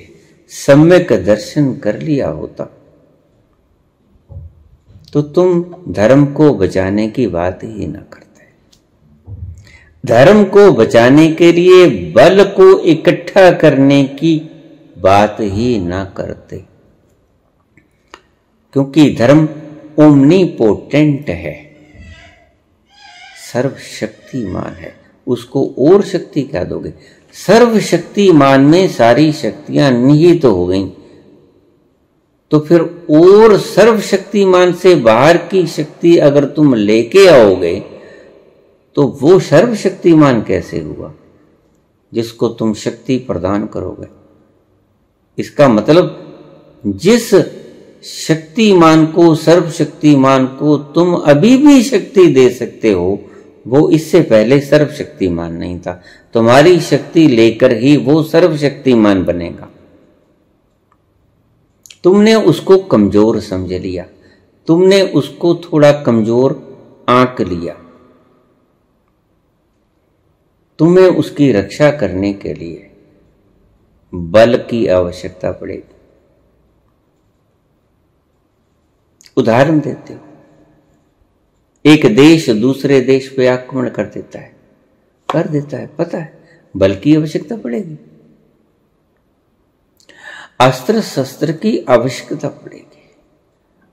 सम्यक दर्शन कर लिया होता, तो तुम धर्म को बचाने की बात ही ना करते। धर्म को बचाने के लिए बल को इकट्ठा करने की बात ही ना करते, क्योंकि धर्म ओमनीपोटेंट है, सर्वशक्तिमान है। उसको और शक्ति क्या दोगे? सर्वशक्तिमान में सारी शक्तियां निहित तो हो गई, तो फिर और सर्वशक्तिमान से बाहर की शक्ति अगर तुम लेके आओगे तो वो सर्वशक्तिमान कैसे हुआ जिसको तुम शक्ति प्रदान करोगे? इसका मतलब जिस शक्तिमान को, सर्वशक्तिमान को तुम अभी भी शक्ति दे सकते हो, वो इससे पहले सर्वशक्तिमान नहीं था। तुम्हारी शक्ति लेकर ही वो सर्वशक्तिमान बनेगा। तुमने उसको कमजोर समझ लिया, तुमने उसको थोड़ा कमजोर आंक लिया। तुम्हें उसकी रक्षा करने के लिए बल की आवश्यकता पड़ेगी। उदाहरण देते हो, एक देश दूसरे देश पे आक्रमण कर देता है, पता है, बल की आवश्यकता पड़ेगी। अस्त्र शस्त्र की आवश्यकता पड़ेगी,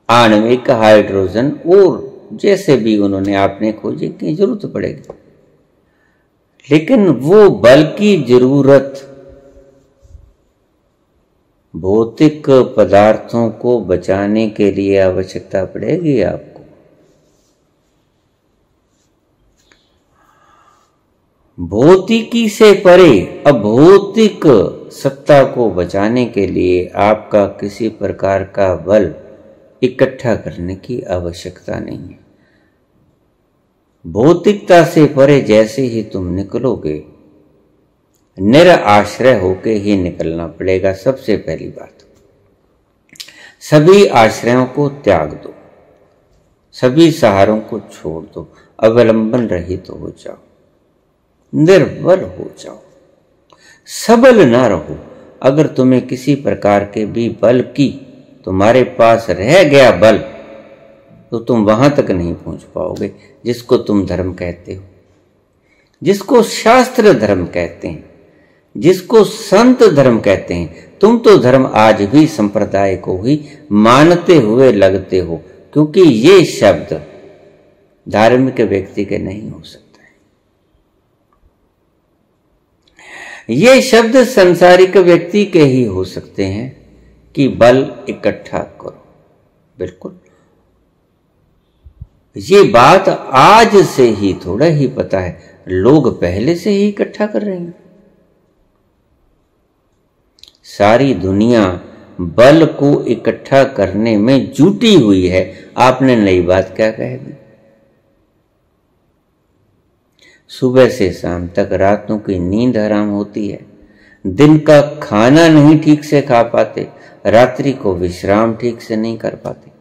आणविक, हाइड्रोजन और जैसे भी उन्होंने आपने खोजे की जरूरत पड़ेगी। लेकिन वो बल की जरूरत भौतिक पदार्थों को बचाने के लिए आवश्यकता पड़ेगी आपको। भौतिकी से परे अभौतिक सत्ता को बचाने के लिए आपका किसी प्रकार का बल इकट्ठा करने की आवश्यकता नहीं है। भौतिकता से परे जैसे ही तुम निकलोगे, निराश्रय होके ही निकलना पड़ेगा। सबसे पहली बात, सभी आश्रयों को त्याग दो, सभी सहारों को छोड़ दो, अवलंबन रहित हो जाओ, निर्बल हो जाओ, सबल ना रहो। अगर तुम्हें किसी प्रकार के भी बल की तुम्हारे पास रह गया बल, तो तुम वहां तक नहीं पहुंच पाओगे जिसको तुम धर्म कहते हो, जिसको शास्त्र धर्म कहते हैं, जिसको संत धर्म कहते हैं। तुम तो धर्म आज भी संप्रदाय को ही मानते हुए लगते हो, क्योंकि ये शब्द धार्मिक व्यक्ति के नहीं हो सकते। ये शब्द संसारिक व्यक्ति के ही हो सकते हैं कि बल इकट्ठा करो। बिल्कुल, ये बात आज से ही थोड़ा ही पता है, लोग पहले से ही इकट्ठा कर रहे हैं। सारी दुनिया बल को इकट्ठा करने में जुटी हुई है। आपने नई बात क्या कह दी? सुबह से शाम तक रातों की नींद हराम होती है, दिन का खाना नहीं ठीक से खा पाते, रात्रि को विश्राम ठीक से नहीं कर पाते।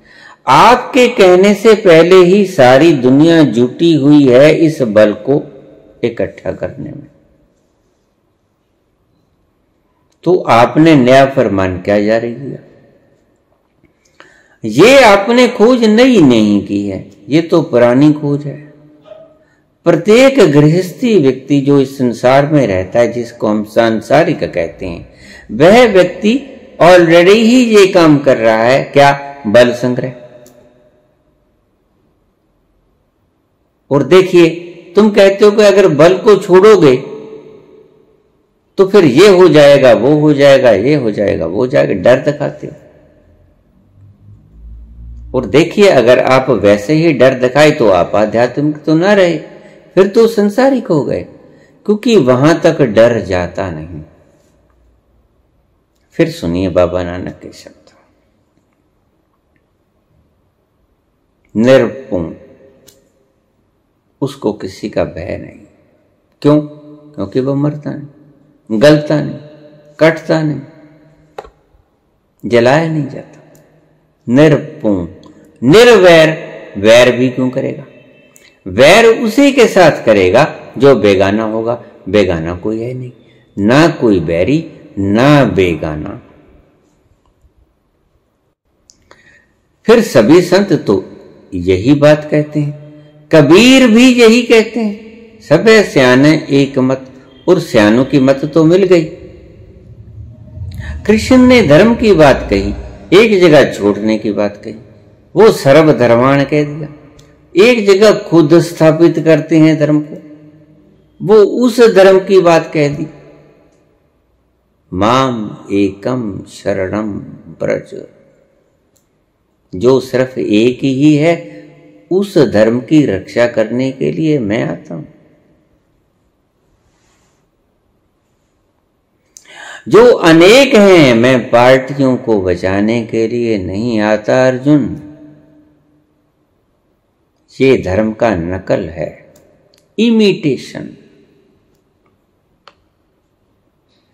आपके कहने से पहले ही सारी दुनिया जुटी हुई है इस बल को इकट्ठा करने में। तो आपने नया फरमान क्या जारी किया? ये आपने खोज नई नहीं की है, ये तो पुरानी खोज है। प्रत्येक गृहस्थी व्यक्ति जो इस संसार में रहता है, जिसको हम सांसारिक कहते हैं, वह व्यक्ति ऑलरेडी ही ये काम कर रहा है। क्या? बल संग्रह। और देखिए, तुम कहते हो कि अगर बल को छोड़ोगे तो फिर ये हो जाएगा, वो हो जाएगा, ये हो जाएगा, वो हो जाएगा, डर दिखाते हो। और देखिए, अगर आप वैसे ही डर दिखाए तो आप आध्यात्मिक तो ना रहे, फिर तो संसारिक हो गए, क्योंकि वहां तक डर जाता नहीं। फिर सुनिए बाबा नानक के शब्द, निर्पुण, उसको किसी का भय नहीं। क्यों? क्योंकि वह मरता नहीं, गलता नहीं, कटता नहीं, जलाया नहीं जाता। निर्पुण, निर्वैर। वैर भी क्यों करेगा? वैर उसी के साथ करेगा जो बेगाना होगा। बेगाना कोई है नहीं, ना कोई बैरी ना बेगाना। फिर सभी संत तो यही बात कहते हैं, कबीर भी यही कहते हैं, सब स्याने एक मत। और स्यानों की मत तो मिल गई। कृष्ण ने धर्म की बात कही, एक जगह छोड़ने की बात कही, वो सर्वधर्माण कह दिया। एक जगह खुद स्थापित करते हैं धर्म को, वो उस धर्म की बात कह दी। माम एकम शरणम ब्रज, जो सिर्फ एक ही है, उस धर्म की रक्षा करने के लिए मैं आता हूं। जो अनेक हैं, मैं पार्टियों को बचाने के लिए नहीं आता अर्जुन। ये धर्म का नकल है, इमिटेशन,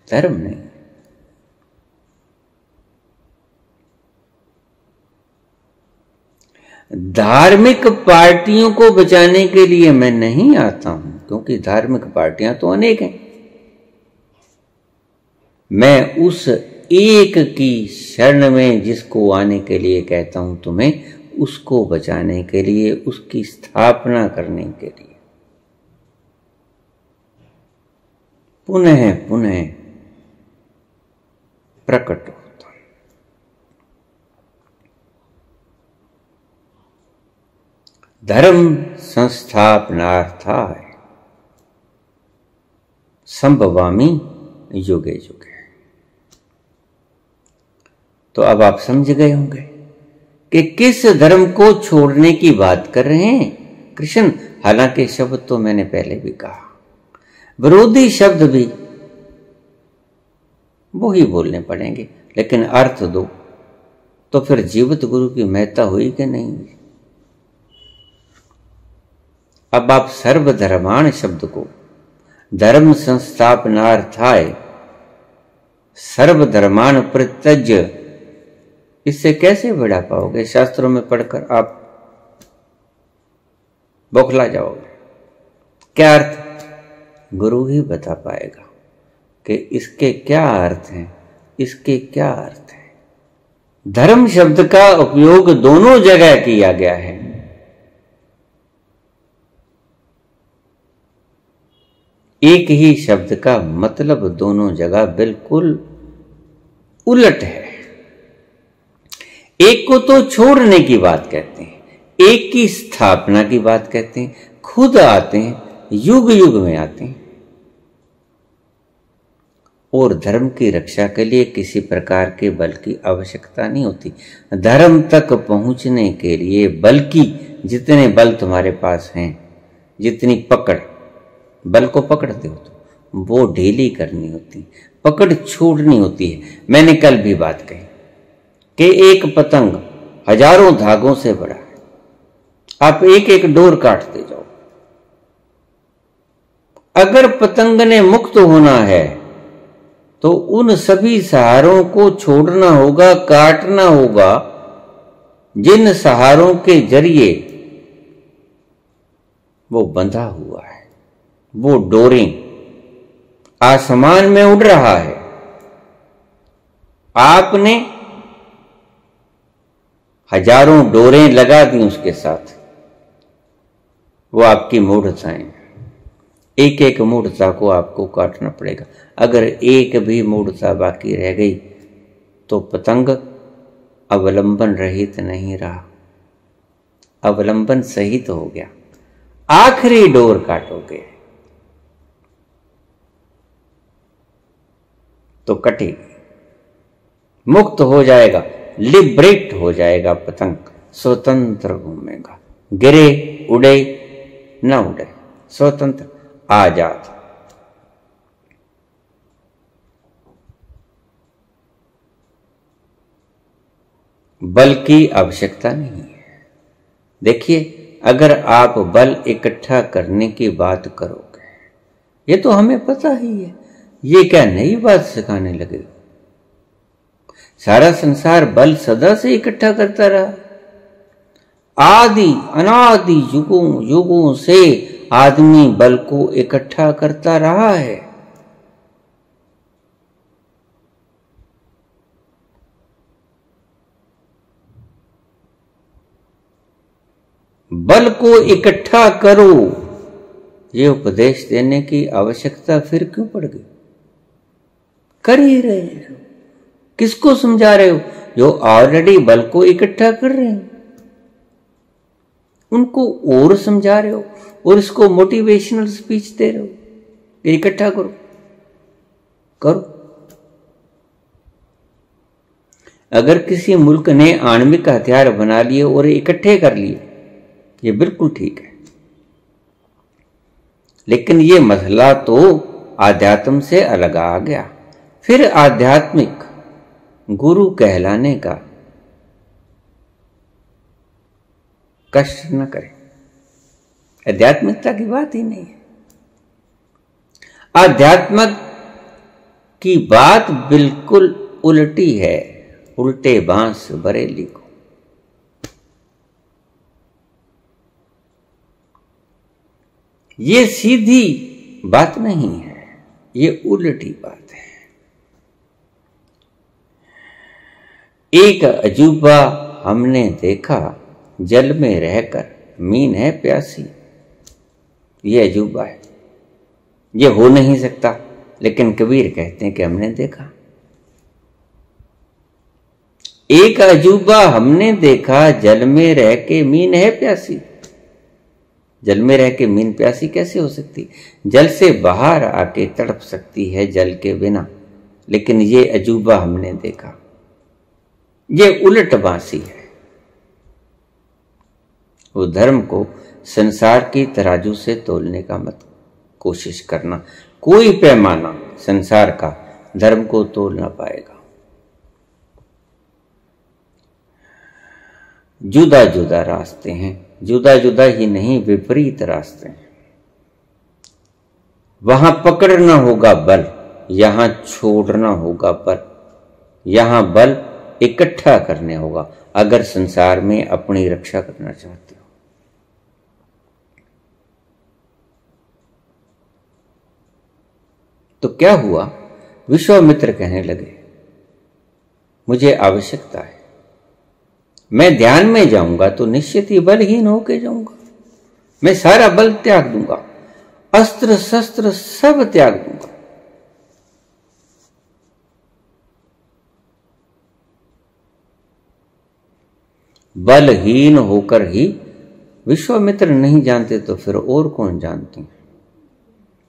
धर्म नहीं। धार्मिक पार्टियों को बचाने के लिए मैं नहीं आता हूं, क्योंकि धार्मिक पार्टियां तो अनेक हैं। मैं उस एक की शरण में जिसको आने के लिए कहता हूं तुम्हें, उसको बचाने के लिए, उसकी स्थापना करने के लिए पुनः पुनः प्रकट होता। धर्म संस्थापनार्थाय संभवामि युगे युगे। तो अब आप समझ गए होंगे कि किस धर्म को छोड़ने की बात कर रहे हैं कृष्ण। हालांकि शब्द तो मैंने पहले भी कहा, विरोधी शब्द भी वो ही बोलने पड़ेंगे, लेकिन अर्थ दो तो फिर जीवित गुरु की महत्ता हुई कि नहीं। अब आप सर्वधर्माण शब्द को धर्म संस्थापनार्थाय सर्वधर्मान परित्यज्य, इससे कैसे बढ़ा पाओगे? शास्त्रों में पढ़कर आप बौखला जाओगे। क्या अर्थ? गुरु ही बता पाएगा कि इसके क्या अर्थ हैं, इसके क्या अर्थ हैं। धर्म शब्द का उपयोग दोनों जगह किया गया है। एक ही शब्द का मतलब दोनों जगह बिल्कुल उलट है। एक को तो छोड़ने की बात कहते हैं, एक की स्थापना की बात कहते हैं। खुद आते हैं, युग युग में आते हैं, और धर्म की रक्षा के लिए किसी प्रकार के बल की आवश्यकता नहीं होती। धर्म तक पहुंचने के लिए बल की, जितने बल तुम्हारे पास हैं, जितनी पकड़, बल को पकड़ते हो तो वो ढीली करनी होती, पकड़ छोड़नी होती है। मैंने कल भी बात कही कि एक पतंग हजारों धागों से बड़ा है, आप एक एक डोर काटते जाओ। अगर पतंग ने मुक्त होना है तो उन सभी सहारों को छोड़ना होगा, काटना होगा, जिन सहारों के जरिए वो बंधा हुआ है। वो डोरें आसमान में उड़ रहा है, आपने हजारों डोरें लगा दी उसके साथ, वो आपकी मूढ़ताएं। एक एक मूढ़ता को आपको काटना पड़ेगा। अगर एक भी मूढ़ता बाकी रह गई तो पतंग अवलंबन रहित नहीं रहा, अवलंबन सहित हो गया। आखिरी डोर काटोगे तो कटेगी, मुक्त हो जाएगा, लिबरेट हो जाएगा पतंग, स्वतंत्र घूमेगा, गिरे उड़े न उड़े, स्वतंत्र आजाद। बल की आवश्यकता नहीं है। देखिए, अगर आप बल इकट्ठा करने की बात करोगे, ये तो हमें पता ही है, ये क्या नई बात सिखाने लगे? सारा संसार बल सदा से इकट्ठा करता रहा। आदि अनादि युगों युगों से आदमी बल को इकट्ठा करता रहा है। बल को इकट्ठा करो, ये उपदेश देने की आवश्यकता फिर क्यों पड़ गई? कर ही रहे हो, किसको समझा रहे हो? जो ऑलरेडी बल को इकट्ठा कर रहे हैं उनको और समझा रहे हो, और इसको मोटिवेशनल स्पीच दे रहे हो कि इकट्ठा करो करो। अगर किसी मुल्क ने आणविक हथियार बना लिए और इकट्ठे कर लिए, ये बिल्कुल ठीक है, लेकिन ये मसला तो आध्यात्म से अलग आ गया। फिर आध्यात्मिक गुरु कहलाने का कष्ट न करें। आध्यात्मिकता की बात ही नहीं है। आध्यात्मिक की बात बिल्कुल उल्टी है, उल्टे बांस बरेली को। ये सीधी बात नहीं है, ये उल्टी बात है। एक अजूबा हमने देखा, जल में रहकर मीन है प्यासी। ये अजूबा है, ये हो नहीं सकता, लेकिन कबीर कहते हैं कि हमने देखा। एक अजूबा हमने देखा, जल में रह के मीन है प्यासी। जल में रह के मीन प्यासी कैसे हो सकती? जल से बाहर आके तड़प सकती है जल के बिना। लेकिन ये अजूबा हमने देखा, ये उलट बांसी है। वो धर्म को संसार की तराजू से तोलने का मत कोशिश करना। कोई पैमाना संसार का धर्म को तोल ना पाएगा। जुदा जुदा रास्ते हैं, जुदा जुदा ही नहीं विपरीत रास्ते हैं। वहां पकड़ना होगा बल, यहां छोड़ना होगा बल। यहां बल इकट्ठा करने होगा अगर संसार में अपनी रक्षा करना चाहते हो। तो क्या हुआ? विश्वामित्र कहने लगे, मुझे आवश्यकता है, मैं ध्यान में जाऊंगा तो निश्चित ही बलहीन होकर जाऊंगा। मैं सारा बल त्याग दूंगा, अस्त्र शस्त्र सब त्याग दूंगा। बलहीन होकर ही विश्वामित्र नहीं जानते तो फिर और कौन जानते हैं?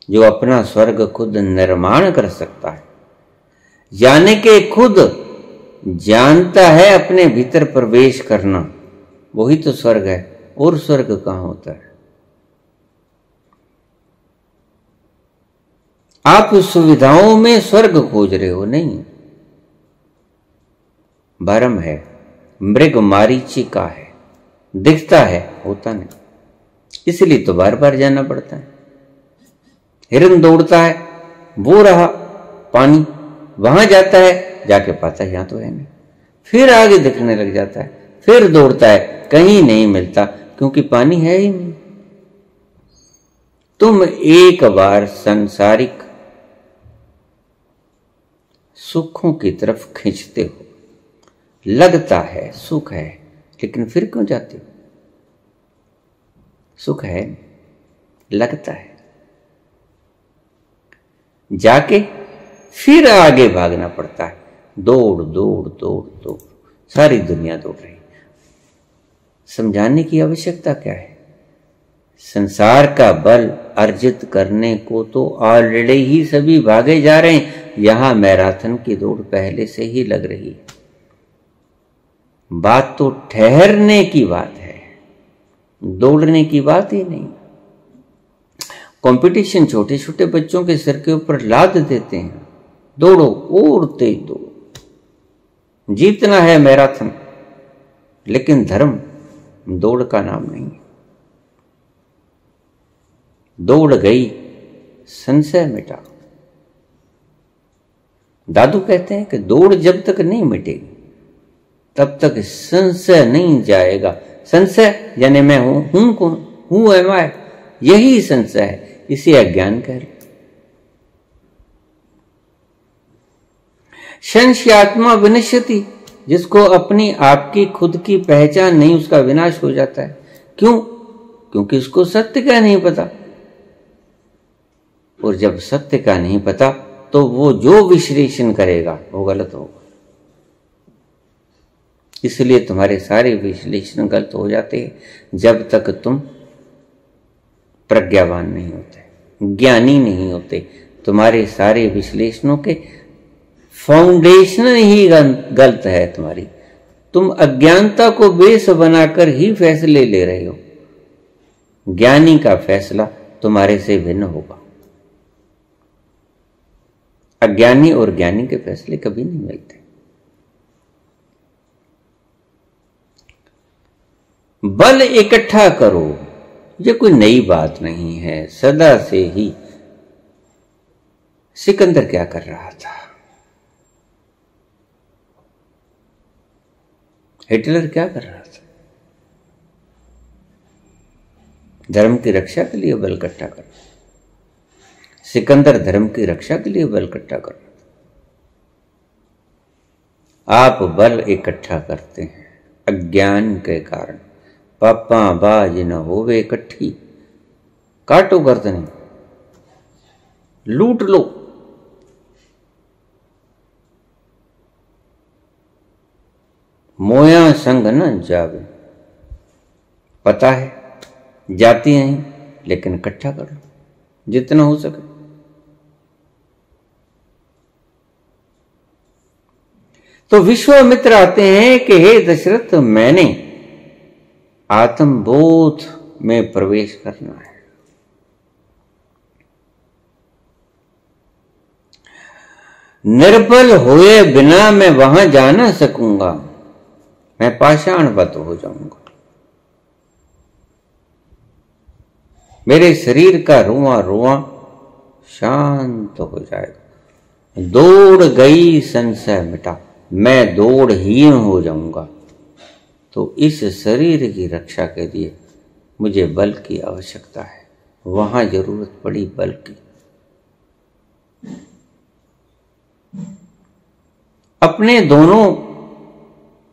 जो अपना स्वर्ग खुद निर्माण कर सकता है, यानी कि खुद जानता है अपने भीतर प्रवेश करना, वही तो स्वर्ग है। और स्वर्ग कहां होता है? आप सुविधाओं में स्वर्ग खोज रहे हो, नहीं। भ्रम है, मृग मारीचिका है, दिखता है, होता नहीं। इसलिए तो बार बार जाना पड़ता है। हिरन दौड़ता है, वो रहा पानी, वहां जाता है, जाके पाता है यहां तो है नहीं, फिर आगे दिखने लग जाता है, फिर दौड़ता है, कहीं नहीं मिलता क्योंकि पानी है ही नहीं। तुम एक बार सांसारिक सुखों की तरफ खींचते हो, लगता है सुख है, लेकिन फिर क्यों जाते हो? सुख है, लगता है, जाके फिर आगे भागना पड़ता है। दौड़ दौड़ दौड़ दौड़, सारी दुनिया दौड़ रही। समझाने की आवश्यकता क्या है? संसार का बल अर्जित करने को तो ऑलरेडी ही सभी भागे जा रहे हैं। यहां मैराथन की दौड़ पहले से ही लग रही है। बात तो ठहरने की बात है, दौड़ने की बात ही नहीं। कंपटीशन छोटे छोटे बच्चों के सिर के ऊपर लाद देते हैं, दौड़ो और तेज दौड़ो, जीतना है मैराथन। लेकिन धर्म दौड़ का नाम नहीं है। दौड़ गई, संशय मिटा। दादू कहते हैं कि दौड़ जब तक नहीं मिटेगी तब तक संशय नहीं जाएगा। संशय यानी मैं हूं कौन, हूं एम आई, यही संशय है, इसे अज्ञान कह रहे। संशयात्मा विनश्यति, जिसको अपनी आपकी खुद की पहचान नहीं, उसका विनाश हो जाता है। क्यों? क्योंकि उसको सत्य का नहीं पता। और जब सत्य का नहीं पता तो वो जो विश्लेषण करेगा वो गलत होगा। इसलिए तुम्हारे सारे विश्लेषण गलत हो जाते हैं जब तक तुम प्रज्ञावान नहीं होते, ज्ञानी नहीं होते। तुम्हारे सारे विश्लेषणों के फाउंडेशन ही गलत है तुम्हारी। तुम अज्ञानता को बेस बनाकर ही फैसले ले रहे हो। ज्ञानी का फैसला तुम्हारे से भिन्न होगा। अज्ञानी और ज्ञानी के फैसले कभी नहीं मिलते। बल इकट्ठा करो, ये कोई नई बात नहीं है, सदा से ही। सिकंदर क्या कर रहा था? हिटलर क्या कर रहा था? धर्म की रक्षा के लिए बल इकट्ठा कर रहा था। सिकंदर धर्म की रक्षा के लिए बल इकट्ठा कर रहा था। आप बल इकट्ठा करते हैं अज्ञान के कारण। पापा बाज न होवे इकट्ठी, काटो गर्दनें, लूट लो। मोया संग न जावे। पता है जाती नहीं, लेकिन इकट्ठा कर लो जितना हो सके। तो विश्वामित्र आते हैं कि हे दशरथ, मैंने आत्मबोध में प्रवेश करना है। निर्बल हुए बिना मैं वहां जा ना सकूंगा, मैं पाषाणवत हो जाऊंगा। मेरे शरीर का रुआ रुआ शांत हो जाएगा। दौड़ गई संशय मिटा, मैं दौड़हीन हो जाऊंगा। तो इस शरीर की रक्षा के लिए मुझे बल की आवश्यकता है। वहां जरूरत पड़ी बल की। अपने दोनों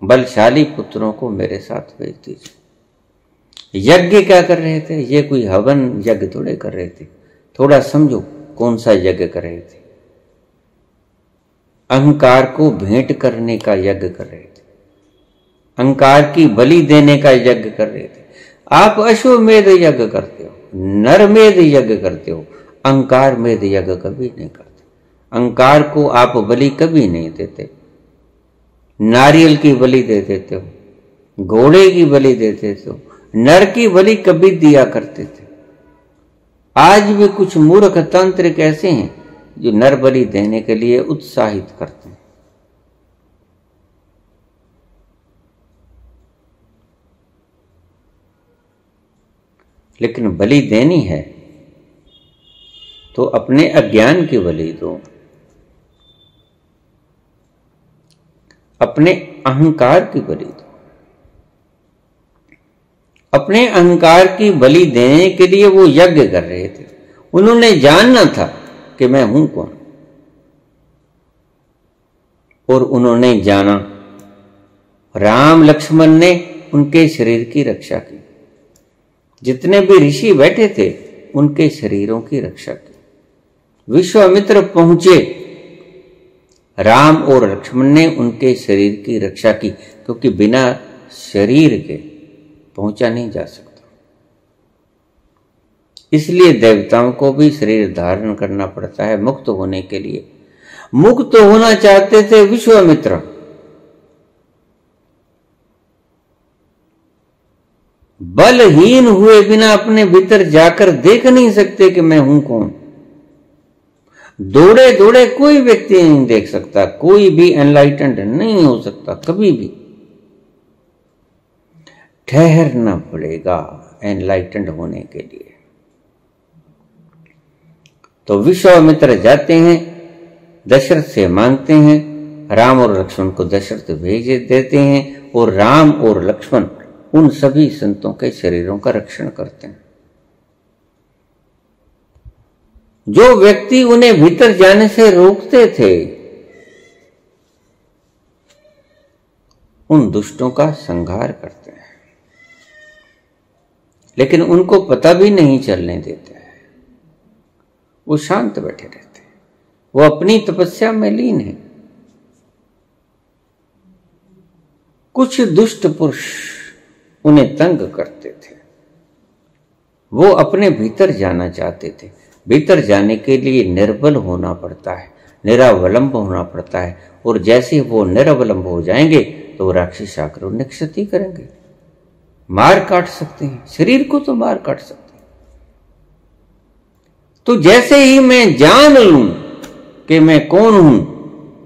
बलशाली पुत्रों को मेरे साथ भेज दीजिए। यज्ञ क्या कर रहे थे? ये कोई हवन यज्ञ थोड़े कर रहे थे। थोड़ा समझो कौन सा यज्ञ कर रहे थे। अहंकार को भेंट करने का यज्ञ कर रहे थे। अहंकार की बलि देने का यज्ञ कर रहे थे। आप अश्वमेध यज्ञ करते हो, नरमेध यज्ञ करते हो, अहंकार मेध यज्ञ कभी नहीं करते। अहंकार को आप बलि कभी नहीं देते। नारियल की बलि दे देते हो, घोड़े की बलि दे देते हो, नर की बलि कभी दिया करते थे। आज भी कुछ मूर्ख तांत्रिक ऐसे हैं जो नर बलि देने के लिए उत्साहित करते हैं। लेकिन बलि देनी है तो अपने अज्ञान की बलि दो, अपने अहंकार की बलि दो। अपने अहंकार की बलि देने के लिए वो यज्ञ कर रहे थे। उन्होंने जानना था कि मैं हूं कौन, और उन्होंने जाना। राम लक्ष्मण ने उनके शरीर की रक्षा की। जितने भी ऋषि बैठे थे उनके शरीरों की रक्षा की। विश्वामित्र पहुंचे, राम और लक्ष्मण ने उनके शरीर की रक्षा की, क्योंकि बिना शरीर के पहुंचा नहीं जा सकता। इसलिए देवताओं को भी शरीर धारण करना पड़ता है मुक्त होने के लिए। मुक्त होना चाहते थे विश्वामित्र, बलहीन हुए बिना अपने भीतर जाकर देख नहीं सकते कि मैं हूं कौन। दौड़े दौड़े कोई व्यक्ति नहीं देख सकता, कोई भी एनलाइटेंड नहीं हो सकता कभी भी। ठहरना पड़ेगा एनलाइटेंड होने के लिए। तो विश्वामित्र जाते हैं, दशरथ से मांगते हैं, राम और लक्ष्मण को दशरथ भेज देते हैं, और राम और लक्ष्मण उन सभी संतों के शरीरों का रक्षण करते हैं। जो व्यक्ति उन्हें भीतर जाने से रोकते थे, उन दुष्टों का संहार करते हैं। लेकिन उनको पता भी नहीं चलने देते हैं। वो शांत बैठे रहते हैं। वो अपनी तपस्या में लीन है। कुछ दुष्ट पुरुष उन्हें तंग करते थे। वो अपने भीतर जाना चाहते थे। भीतर जाने के लिए निर्बल होना पड़ता है, निरावलंब होना पड़ता है। और जैसे वो निरावलंब हो जाएंगे तो राक्षस आकर उन्हें क्षति करेंगे, मार काट सकते हैं। शरीर को तो मार काट सकते हैं। तो जैसे ही मैं जान लूं कि मैं कौन हूं,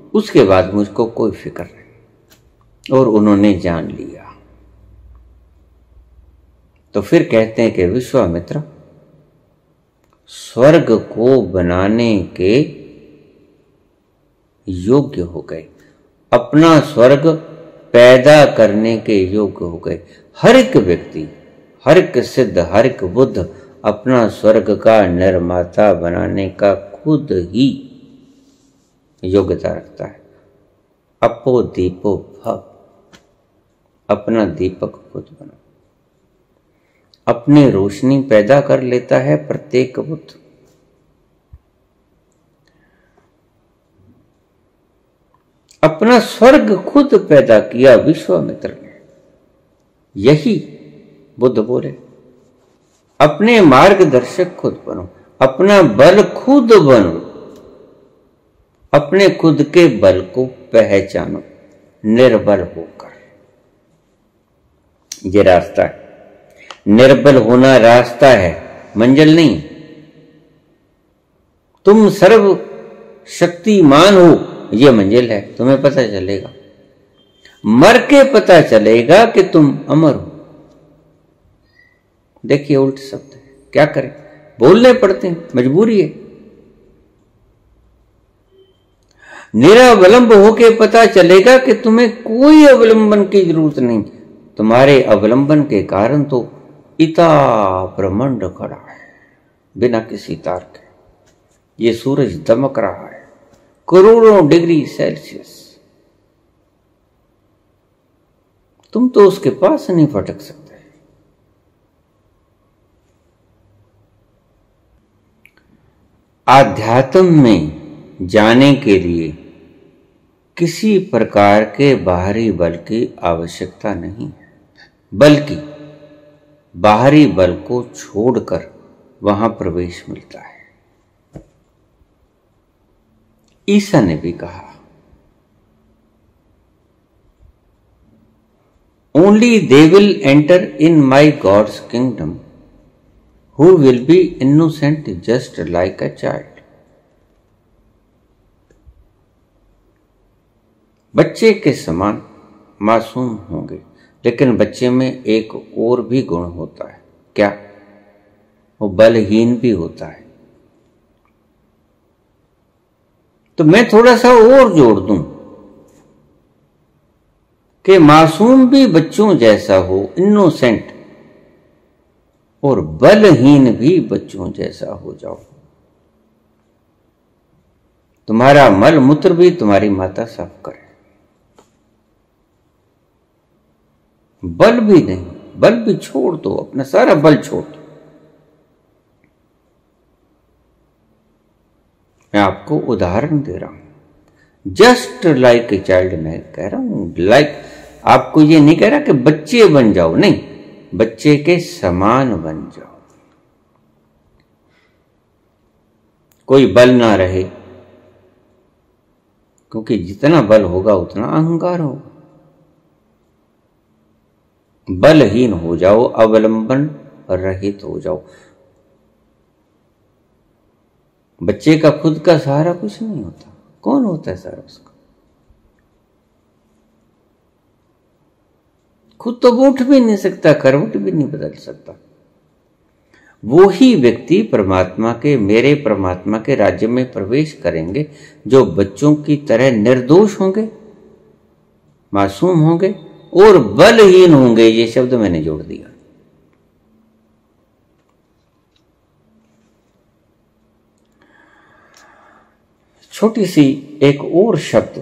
उसके बाद मुझको कोई फिक्र नहीं। और उन्होंने जान लिया। तो फिर कहते हैं कि विश्वामित्र स्वर्ग को बनाने के योग्य हो गए, अपना स्वर्ग पैदा करने के योग्य हो गए। हर एक व्यक्ति, हर एक सिद्ध, हर एक बुद्ध अपना स्वर्ग का निर्माता बनाने का खुद ही योग्यता रखता है। अपो दीपो भव, अपना दीपक खुद बना, अपनी रोशनी पैदा कर लेता है प्रत्येक बुद्ध। अपना स्वर्ग खुद पैदा किया विश्वामित्र ने। यही बुद्ध बोले। अपने मार्गदर्शक खुद बनो, अपना बल खुद बनो, अपने खुद के बल को पहचानो निर्बल होकर। ये रास्ता है, निर्बल होना रास्ता है, मंजिल नहीं। तुम सर्व शक्तिमान हो ये मंजिल है, तुम्हें पता चलेगा, मर के पता चलेगा कि तुम अमर हो। देखिए उल्ट शब्द है, क्या करें, बोलने पड़ते हैं, मजबूरी है। निरावलंब होके पता चलेगा कि तुम्हें कोई अवलंबन की जरूरत नहीं, तुम्हारे अवलंबन के कारण तो इतना ब्रह्मांड खड़ा है बिना किसी तार के। ये सूरज दमक रहा है करोड़ों डिग्री सेल्सियस, तुम तो उसके पास नहीं फटक सकते। आध्यात्म में जाने के लिए किसी प्रकार के बाहरी बल की आवश्यकता नहीं है, बल्कि बाहरी बल को छोड़कर वहां प्रवेश मिलता है। ईसा ने भी कहा, only they will enter in my God's kingdom who will be innocent just like a child। बच्चे के समान मासूम होंगे, लेकिन बच्चे में एक और भी गुण होता है, क्या? वो बलहीन भी होता है। तो मैं थोड़ा सा और जोड़ दूं कि मासूम भी बच्चों जैसा हो, इनोसेंट, और बलहीन भी बच्चों जैसा हो जाओ। तुम्हारा मल मूत्र भी तुम्हारी माता साफ करे, बल भी नहीं, बल भी छोड़ दो, अपना सारा बल छोड़ दो। मैं आपको उदाहरण दे रहा हूं, जस्ट लाइक ए चाइल्ड। मैं कह रहा हूं लाइक, आपको ये नहीं कह रहा कि बच्चे बन जाओ, नहीं, बच्चे के समान बन जाओ। कोई बल ना रहे, क्योंकि जितना बल होगा उतना अहंकार होगा। बलहीन हो जाओ, अवलंबन रहित हो जाओ। बच्चे का खुद का सहारा कुछ नहीं होता, कौन होता है सहारा उसका? खुद तो उठ भी नहीं सकता, करवट भी नहीं बदल सकता। वो ही व्यक्ति परमात्मा के, मेरे परमात्मा के राज्य में प्रवेश करेंगे जो बच्चों की तरह निर्दोष होंगे, मासूम होंगे और बलहीन होंगे। ये शब्द मैंने जोड़ दिया। छोटी सी एक और शब्द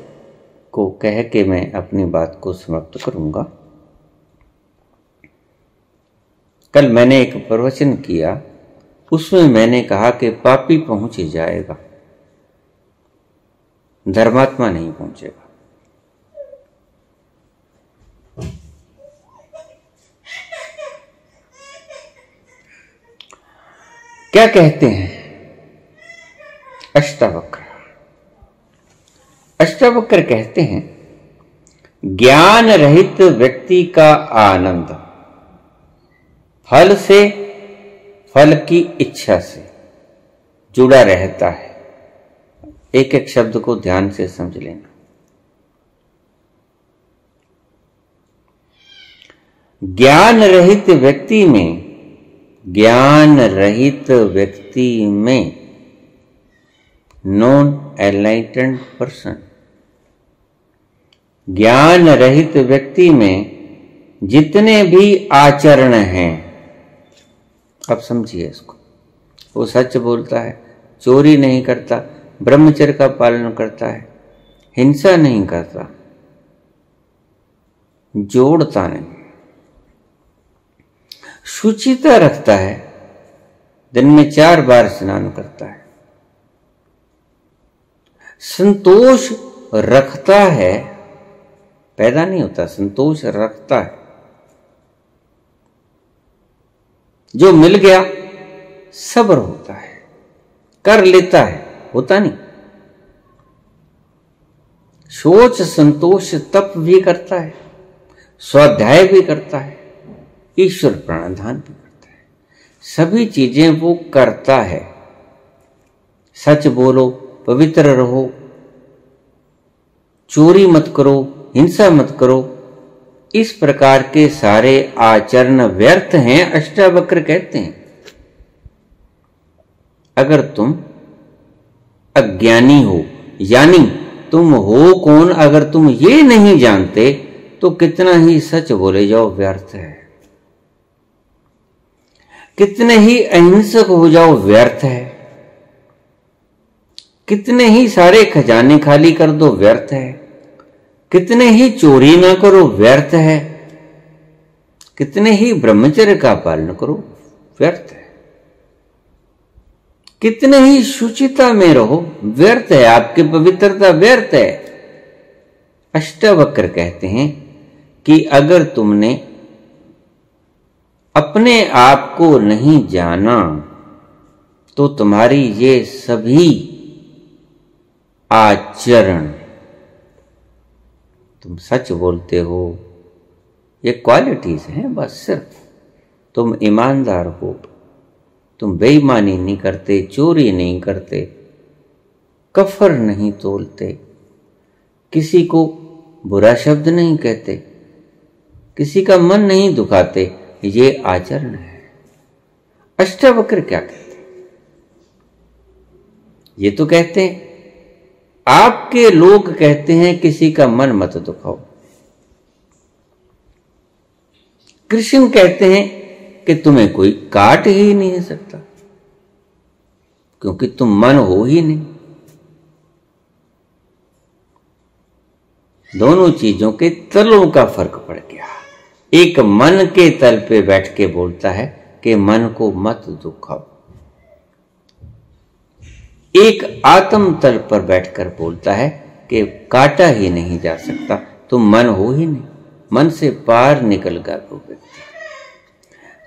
को कह के मैं अपनी बात को समाप्त करूंगा। कल मैंने एक प्रवचन किया, उसमें मैंने कहा कि पापी पहुंच ही जाएगा, धर्मात्मा नहीं पहुंचेगा। क्या कहते हैं अष्टावक्र? अष्टावक्र कहते हैं, ज्ञान रहित व्यक्ति का आनंद फल से, फल की इच्छा से जुड़ा रहता है। एक एक शब्द को ध्यान से समझ लेना। ज्ञान रहित व्यक्ति में, ज्ञान रहित व्यक्ति में, नॉन एनलाइटेंड पर्सन, ज्ञान रहित व्यक्ति में जितने भी आचरण हैं, अब समझिए इसको। वो सच बोलता है, चोरी नहीं करता, ब्रह्मचर्य का पालन करता है, हिंसा नहीं करता, जोड़ता नहीं, शुचिता रखता है, दिन में 4 बार स्नान करता है, संतोष रखता है, पैदा नहीं होता, संतोष रखता है, जो मिल गया सब्र होता है, कर लेता है, होता नहीं। सोच संतोष तप भी करता है, स्वाध्याय भी करता है, ईश्वर प्राणाधान भी करता है, सभी चीजें वो करता है। सच बोलो, पवित्र रहो, चोरी मत करो, हिंसा मत करो, इस प्रकार के सारे आचरण व्यर्थ हैं, अष्टावक्र कहते हैं। अगर तुम अज्ञानी हो, यानी तुम हो कौन अगर तुम ये नहीं जानते, तो कितना ही सच बोले जाओ व्यर्थ है, कितने ही अहिंसक हो जाओ व्यर्थ है, कितने ही सारे खजाने खाली कर दो व्यर्थ है, कितने ही चोरी ना करो व्यर्थ है, कितने ही ब्रह्मचर्य का पालन करो व्यर्थ है, कितने ही शुचिता में रहो व्यर्थ है, आपकी पवित्रता व्यर्थ है। अष्टावक्र कहते हैं कि अगर तुमने अपने आप को नहीं जाना तो तुम्हारी ये सभी आचरण, तुम सच बोलते हो, ये क्वालिटीज हैं बस, सिर्फ तुम ईमानदार हो, तुम बेईमानी नहीं करते, चोरी नहीं करते, कफर नहीं तोलते, किसी को बुरा शब्द नहीं कहते, किसी का मन नहीं दुखाते, ये आचरण है। अष्टावक्र क्या कहते हैं? ये तो कहते हैं आपके लोग कहते हैं किसी का मन मत दुखाओ, कृष्ण कहते हैं कि तुम्हें कोई काट ही नहीं सकता क्योंकि तुम मन हो ही नहीं। दोनों चीजों के तलों का फर्क पड़ गया। एक मन के तल पे बैठ के बोलता है कि मन को मत दुखाओ, एक आत्म तल पर बैठकर बोलता है कि काटा ही नहीं जा सकता, तुम मन हो ही नहीं, मन से पार निकल गया वो व्यक्ति।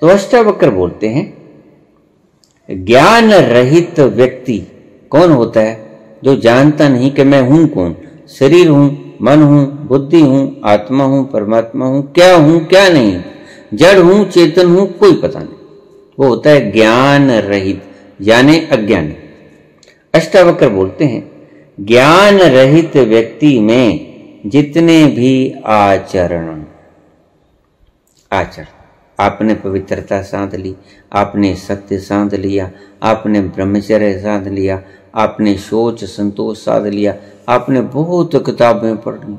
तो अष्टावक्र बोलते हैं ज्ञान रहित व्यक्ति कौन होता है? जो जानता नहीं कि मैं हूं कौन, शरीर हूं, मन हूं, बुद्धि हूं, आत्मा हूं, परमात्मा हूं, क्या हूं क्या नहीं, जड़ हूं चेतन हूं, कोई पता नहीं। वो होता है ज्ञान रहित, यानी अज्ञानी। अष्टावक्र बोलते हैं ज्ञान रहित व्यक्ति में जितने भी आचरण, आपने पवित्रता साध ली, आपने सत्य साध लिया, आपने ब्रह्मचर्य साध लिया, आपने सोच संतोष साध लिया, आपने बहुत किताबें पढ़ ली,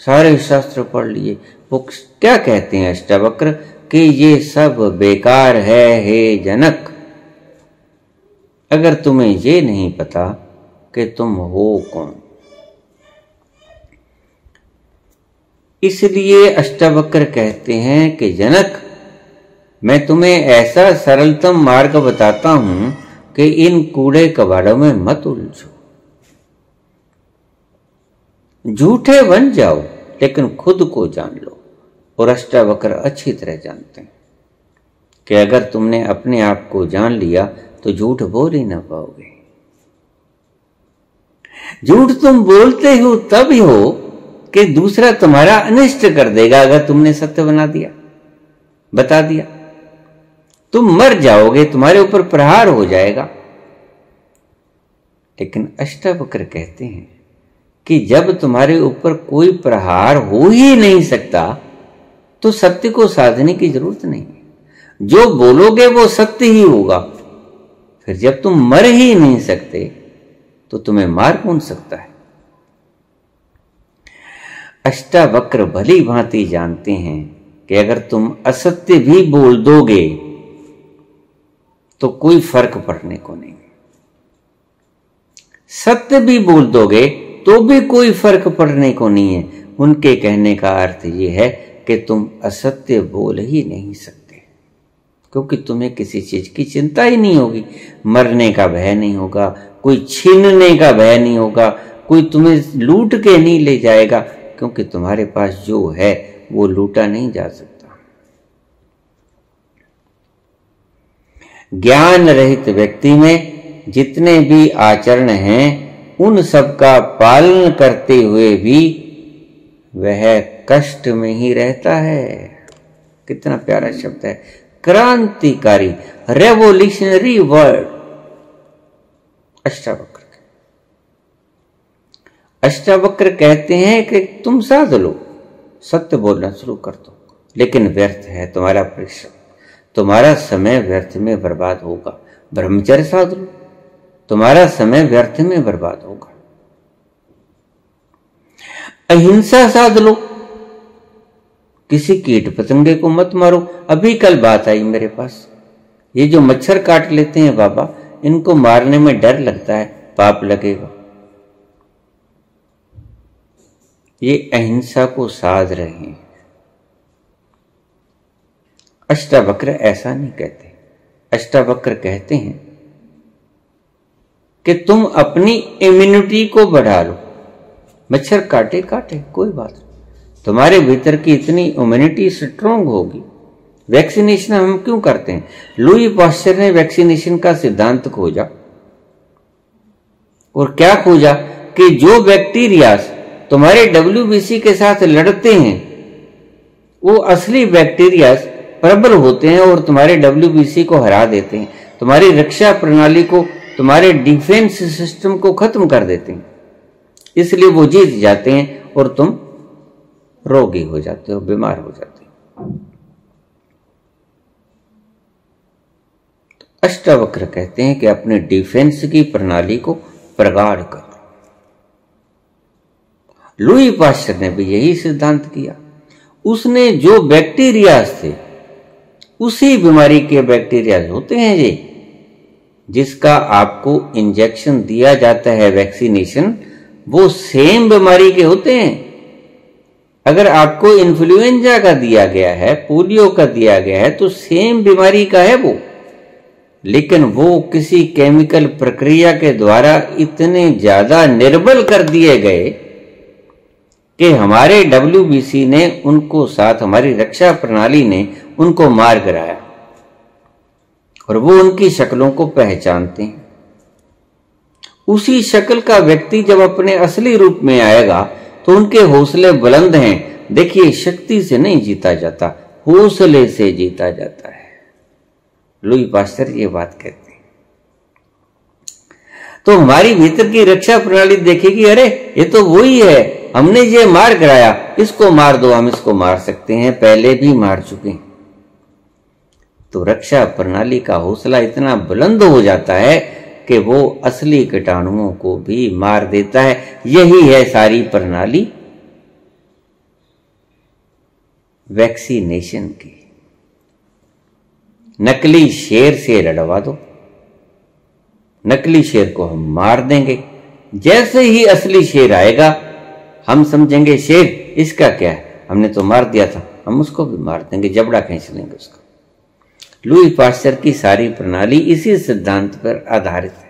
सारे शास्त्र पढ़ लिए, वो क्या कहते हैं अष्टावक्र कि ये सब बेकार है हे जनक। अगर तुम्हें ये नहीं पता कि तुम हो कौन, इसलिए अष्टावक्र कहते हैं कि जनक मैं तुम्हें ऐसा सरलतम मार्ग बताता हूं कि इन कूड़े कबाड़ों में मत उलझो, झूठे बन जाओ लेकिन खुद को जान लो। और अष्टावक्र अच्छी तरह जानते हैं कि अगर तुमने अपने आप को जान लिया तो झूठ बोल ही ना पाओगे। झूठ तुम बोलते हो तब ही हो कि दूसरा तुम्हारा अनिष्ट कर देगा। अगर तुमने सत्य बता दिया तुम मर जाओगे, तुम्हारे ऊपर प्रहार हो जाएगा। लेकिन अष्टावक्र कहते हैं कि जब तुम्हारे ऊपर कोई प्रहार हो ही नहीं सकता तो सत्य को साधने की जरूरत नहीं है। जो बोलोगे वो सत्य ही होगा। फिर जब तुम मर ही नहीं सकते तो तुम्हें मार कौन सकता है? अष्टावक्र भली भांति जानते हैं कि अगर तुम असत्य भी बोल दोगे तो कोई फर्क पड़ने को नहीं, सत्य भी बोल दोगे तो भी कोई फर्क पड़ने को नहीं है। उनके कहने का अर्थ यह है कि तुम असत्य बोल ही नहीं सकते क्योंकि तुम्हें किसी चीज की चिंता ही नहीं होगी। मरने का भय नहीं होगा, कोई छीनने का भय नहीं होगा, कोई तुम्हें लूट के नहीं ले जाएगा क्योंकि तुम्हारे पास जो है वो लूटा नहीं जा सकता। ज्ञान रहित व्यक्ति में जितने भी आचरण हैं उन सब का पालन करते हुए भी वह कष्ट में ही रहता है। कितना प्यारा शब्द है, क्रांतिकारी, रेवोल्यूशनरी वर्ड। अष्टावक्र, अष्टावक्र कहते हैं कि तुम साध लो, सत्य बोलना शुरू कर दो, लेकिन व्यर्थ है तुम्हारा परिश्रम, तुम्हारा समय व्यर्थ में बर्बाद होगा। ब्रह्मचर्य साध लो, तुम्हारा समय व्यर्थ में बर्बाद होगा। अहिंसा साध लो, किसी कीट पतंगे को मत मारो। अभी कल बात आई मेरे पास, ये जो मच्छर काट लेते हैं बाबा, इनको मारने में डर लगता है, पाप लगेगा। ये अहिंसा को साध रहे हैं। अष्टावक्र ऐसा नहीं कहते। अष्टावक्र कहते हैं कि तुम अपनी इम्यूनिटी को बढ़ा लो। मच्छर काटे काटे कोई बात नहीं, तुम्हारे भीतर की इतनी इम्यूनिटी स्ट्रांग होगी। वैक्सीनेशन हम क्यों करते हैं? लुई पास्चर ने वैक्सीनेशन का सिद्धांत खोजा, और क्या खोजा कि जो बैक्टीरियाज तुम्हारे WBC के साथ लड़ते हैं वो असली बैक्टीरियाज प्रबल होते हैं और तुम्हारे WBC को हरा देते हैं, तुम्हारी रक्षा प्रणाली को, तुम्हारे डिफेंस सिस्टम को खत्म कर देते हैं। इसलिए वो जीत जाते हैं और तुम रोगी हो जाते हो, बीमार हो जाते हो। अष्टावक्र कहते हैं कि अपने डिफेंस की प्रणाली को प्रगाढ़ करो। लुई पास्चर ने भी यही सिद्धांत किया। उसने जो बैक्टीरियाज थे, उसी बीमारी के बैक्टीरियाज होते हैं ये, जिसका आपको इंजेक्शन दिया जाता है वैक्सीनेशन, वो सेम बीमारी के होते हैं। अगर आपको इन्फ्लुएंजा का दिया गया है, पोलियो का दिया गया है, तो सेम बीमारी का है वो, लेकिन वो किसी केमिकल प्रक्रिया के द्वारा इतने ज्यादा निर्बल कर दिए गए कि हमारे WBC ने उनको साथ, हमारी रक्षा प्रणाली ने उनको मार गिराया, और वो उनकी शक्लों को पहचानते हैं। उसी शक्ल का व्यक्ति जब अपने असली रूप में आएगा तो उनके हौसले बुलंद हैं। देखिए, शक्ति से नहीं जीता जाता, हौसले से जीता जाता है। लुई पास्चर ये बात कहते हैं। तो हमारी भीतर की रक्षा प्रणाली देखेगी, अरे ये तो वही है, हमने ये मार गिराया, इसको मार दो, हम इसको मार सकते हैं, पहले भी मार चुके हैं। तो रक्षा प्रणाली का हौसला इतना बुलंद हो जाता है कि वो असली कीटाणुओं को भी मार देता है। यही है सारी प्रणाली वैक्सीनेशन की। नकली शेर से लड़वा दो, नकली शेर को हम मार देंगे। जैसे ही असली शेर आएगा, हम समझेंगे शेर, इसका क्या है, हमने तो मार दिया था, हम उसको भी मार देंगे, जबड़ा खींच लेंगे उसका। लुई पास्चर की सारी प्रणाली इसी सिद्धांत पर आधारित है।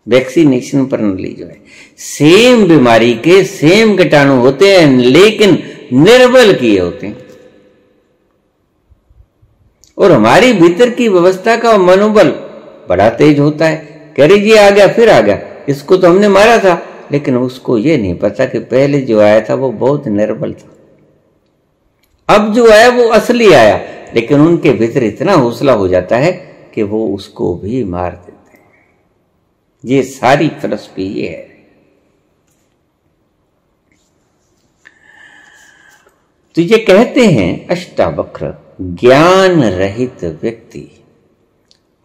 वैक्सीनेशन प्रणाली जो है, सेम बीमारी के सेम कीटाणु होते हैं, लेकिन निर्बल किए होते हैं। और हमारी भीतर की व्यवस्था का मनोबल बड़ा तेज होता है। कह रही जी आ गया, फिर आ गया, इसको तो हमने मारा था, लेकिन उसको ये नहीं पता कि पहले जो आया था वो बहुत निर्बल था, अब जो आया वो असली आया। लेकिन उनके भीतर इतना हौसला हो जाता है कि वो उसको भी मार देते हैं। ये सारी फिलॉसफी ये है। तो ये कहते हैं अष्टावक्र, ज्ञान रहित व्यक्ति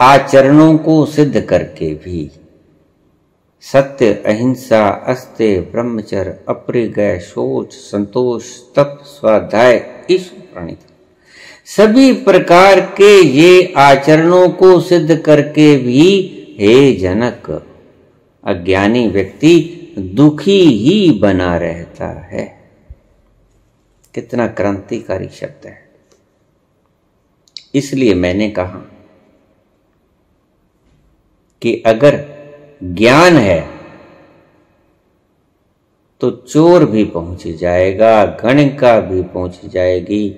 आचरणों को सिद्ध करके भी सत्य, अहिंसा, अस्तेय, ब्रह्मचर्य, अपरिग्रह, शौच, संतोष, तप, स्वाध्याय, ईश्वर प्रणीत, सभी प्रकार के ये आचरणों को सिद्ध करके भी हे जनक, अज्ञानी व्यक्ति दुखी ही बना रहता है। कितना क्रांतिकारी शब्द है। इसलिए मैंने कहा कि अगर ज्ञान है तो चोर भी पहुंच जाएगा, गणिका भी पहुंच जाएगी,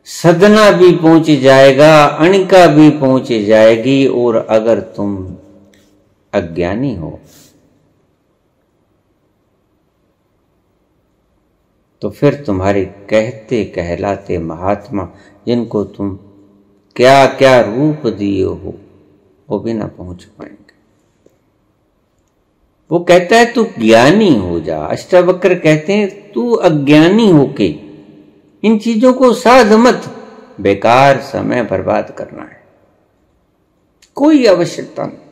सदना भी पहुंच जाएगा, अणिका भी पहुंच जाएगी। और अगर तुम अज्ञानी हो तो फिर तुम्हारे कहते कहलाते महात्मा, जिनको तुम क्या क्या रूप दिए हो, वो भी ना पहुंच पाएंगे। वो कहता है तू ज्ञानी हो जा। अष्टावक्र कहते हैं तू अज्ञानी होके इन चीजों को साध मत, बेकार समय बर्बाद करना है, कोई आवश्यकता नहीं।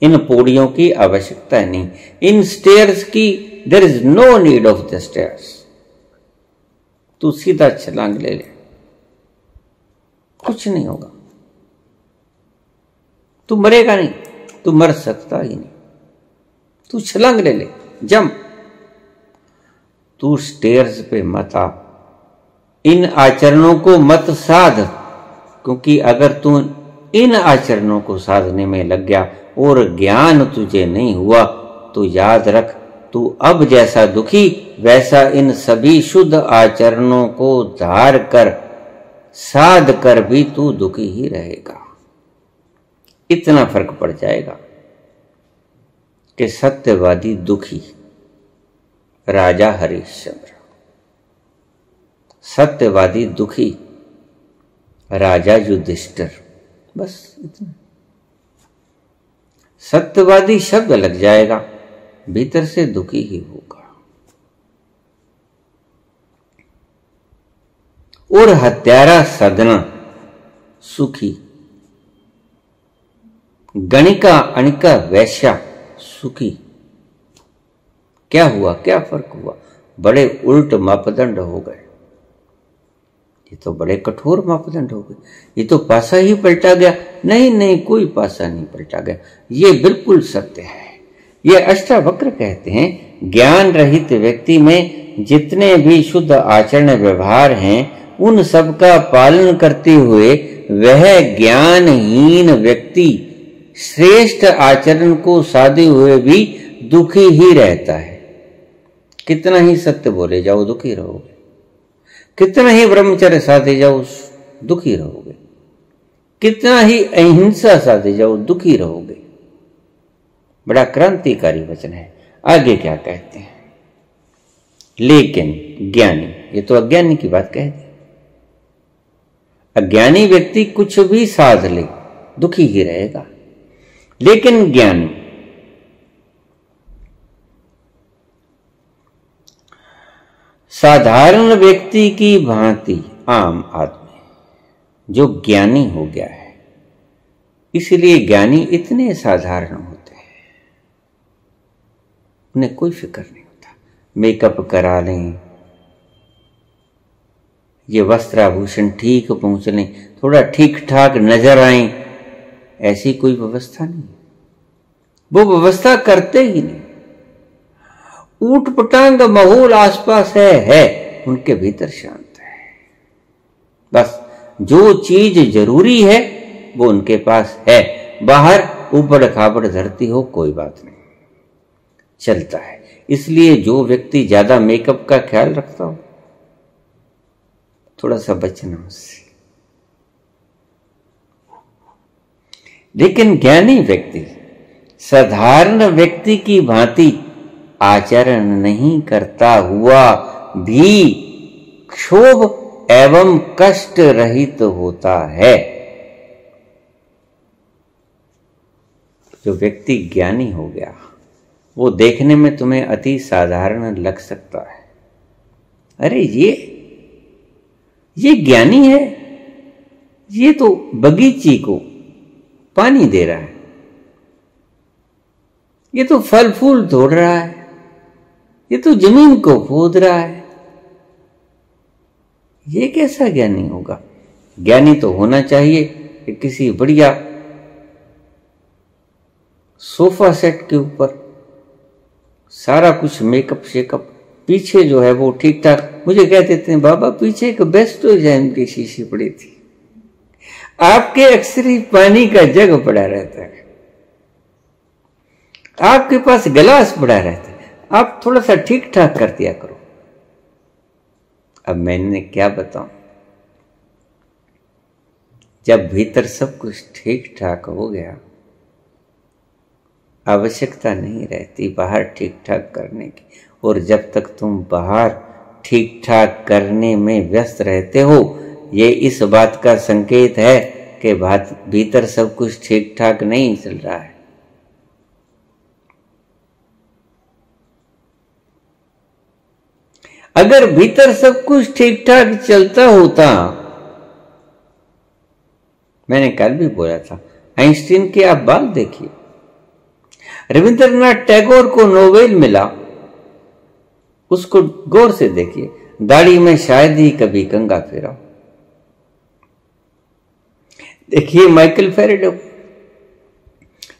इन पौड़ियों की आवश्यकता नहीं, इन स्टेयर्स की there is no need of the stairs. तू सीधा छलांग ले ले, कुछ नहीं होगा। तू मरेगा नहीं, तू मर सकता ही नहीं। तू छलांग ले ले, जंप। तू स्टेयर्स पे मत आ, इन आचरणों को मत साध, क्योंकि अगर तू इन आचरणों को साधने में लग गया और ज्ञान तुझे नहीं हुआ तो याद रख, तू अब जैसा दुखी वैसा इन सभी शुद्ध आचरणों को धार कर साध कर भी तू दुखी ही रहेगा। इतना फर्क पड़ जाएगा कि सत्यवादी दुखी राजा हरिश्चंद्र, सत्यवादी दुखी राजा युधिष्ठिर, बस इतना। सत्यवादी शब्द लग जाएगा, भीतर से दुखी ही होगा। और हत्यारा सदना सुखी, गणिका अणिका वैश्या सुखी। क्या हुआ, क्या फर्क हुआ? बड़े उल्ट मापदंड हो गए। ये तो बड़े कठोर मापदंड हो गए। ये तो पासा ही पलटा गया। नहीं नहीं, कोई पासा नहीं पलटा गया, ये बिल्कुल सत्य है। ये अष्टावक्र कहते हैं ज्ञान रहित व्यक्ति में जितने भी शुद्ध आचरण व्यवहार हैं उन सब का पालन करते हुए वह ज्ञानहीन व्यक्ति श्रेष्ठ आचरण को साधे हुए भी दुखी ही रहता है। कितना ही सत्य बोले जाओ दुखी रहोगे, कितना ही ब्रह्मचर्य साधे जाओ दुखी रहोगे, कितना ही अहिंसा साधे जाओ दुखी रहोगे। बड़ा क्रांतिकारी वचन है। आगे क्या कहते हैं? लेकिन ज्ञानी, ये तो अज्ञानी की बात कह दी। अज्ञानी व्यक्ति कुछ भी साध ले दुखी ही रहेगा, लेकिन ज्ञानी साधारण व्यक्ति की भांति आम आदमी जो ज्ञानी हो गया है, इसलिए ज्ञानी इतने साधारण होते हैं, उन्हें कोई फिक्र नहीं होता। मेकअप करा लें, ये वस्त्र आभूषण ठीक पहुंच लें, थोड़ा ठीक ठाक नजर आए, ऐसी कोई व्यवस्था नहीं। वो व्यवस्था करते ही नहीं। ऊट पटांग माहौल आसपास है, उनके भीतर शांत है। बस जो चीज जरूरी है वो उनके पास है, बाहर ऊबड़ खाबड़ धरती हो कोई बात नहीं, चलता है। इसलिए जो व्यक्ति ज्यादा मेकअप का ख्याल रखता हो थोड़ा सा बचना उससे। लेकिन ज्ञानी व्यक्ति साधारण व्यक्ति की भांति आचरण नहीं करता हुआ भी क्षोभ एवं कष्ट रहित होता है। जो व्यक्ति ज्ञानी हो गया वो देखने में तुम्हें अति साधारण लग सकता है। अरे ये ज्ञानी है, ये तो बगीची को पानी दे रहा है, ये तो फल फूल तोड़ रहा है, ये तो जमीन को खोद रहा है। ये कैसा ज्ञानी होगा? ज्ञानी तो होना चाहिए कि किसी बढ़िया सोफा सेट के ऊपर सारा कुछ मेकअप शेकअप, पीछे जो है वो ठीक ठाक। मुझे कहते थे बाबा पीछे एक बेस्ट डिजाइन की शीशी पड़ी थी, आपके अक्सर ही पानी का जग पड़ा रहता है, आपके पास गिलास पड़ा रहता है, आप थोड़ा सा ठीक ठाक कर दिया करो। अब मैंने क्या बताऊं, जब भीतर सब कुछ ठीक ठाक हो गया, आवश्यकता नहीं रहती बाहर ठीक ठाक करने की। और जब तक तुम बाहर ठीक ठाक करने में व्यस्त रहते हो, ये इस बात का संकेत है कि भीतर सब कुछ ठीक ठाक नहीं चल रहा है। अगर भीतर सब कुछ ठीक ठाक चलता होता, मैंने कल भी बोला था, आइंस्टीन के आप बाल देखिए, रविंद्रनाथ टैगोर को नोबेल मिला, उसको गौर से देखिए, दाढ़ी में शायद ही कभी कंघा फेरा। देखिए माइकल फेरेडे,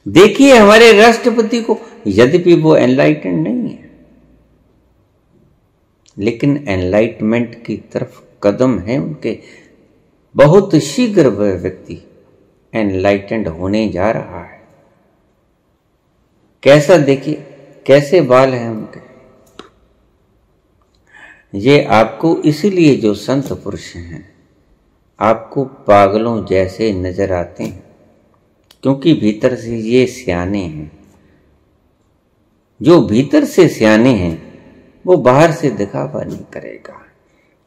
देखिए हमारे राष्ट्रपति को, यद्यपि वो एनलाइटेंड नहीं है, लेकिन एनलाइटमेंट की तरफ कदम है उनके। बहुत शीघ्र वह व्यक्ति एनलाइटेंड होने जा रहा है। कैसा देखिए, कैसे बाल हैं उनके। ये आपको इसलिए जो संत पुरुष हैं आपको पागलों जैसे नजर आते हैं, क्योंकि भीतर से ये सियाने हैं। जो भीतर से सियाने हैं वो बाहर से दिखावा नहीं करेगा।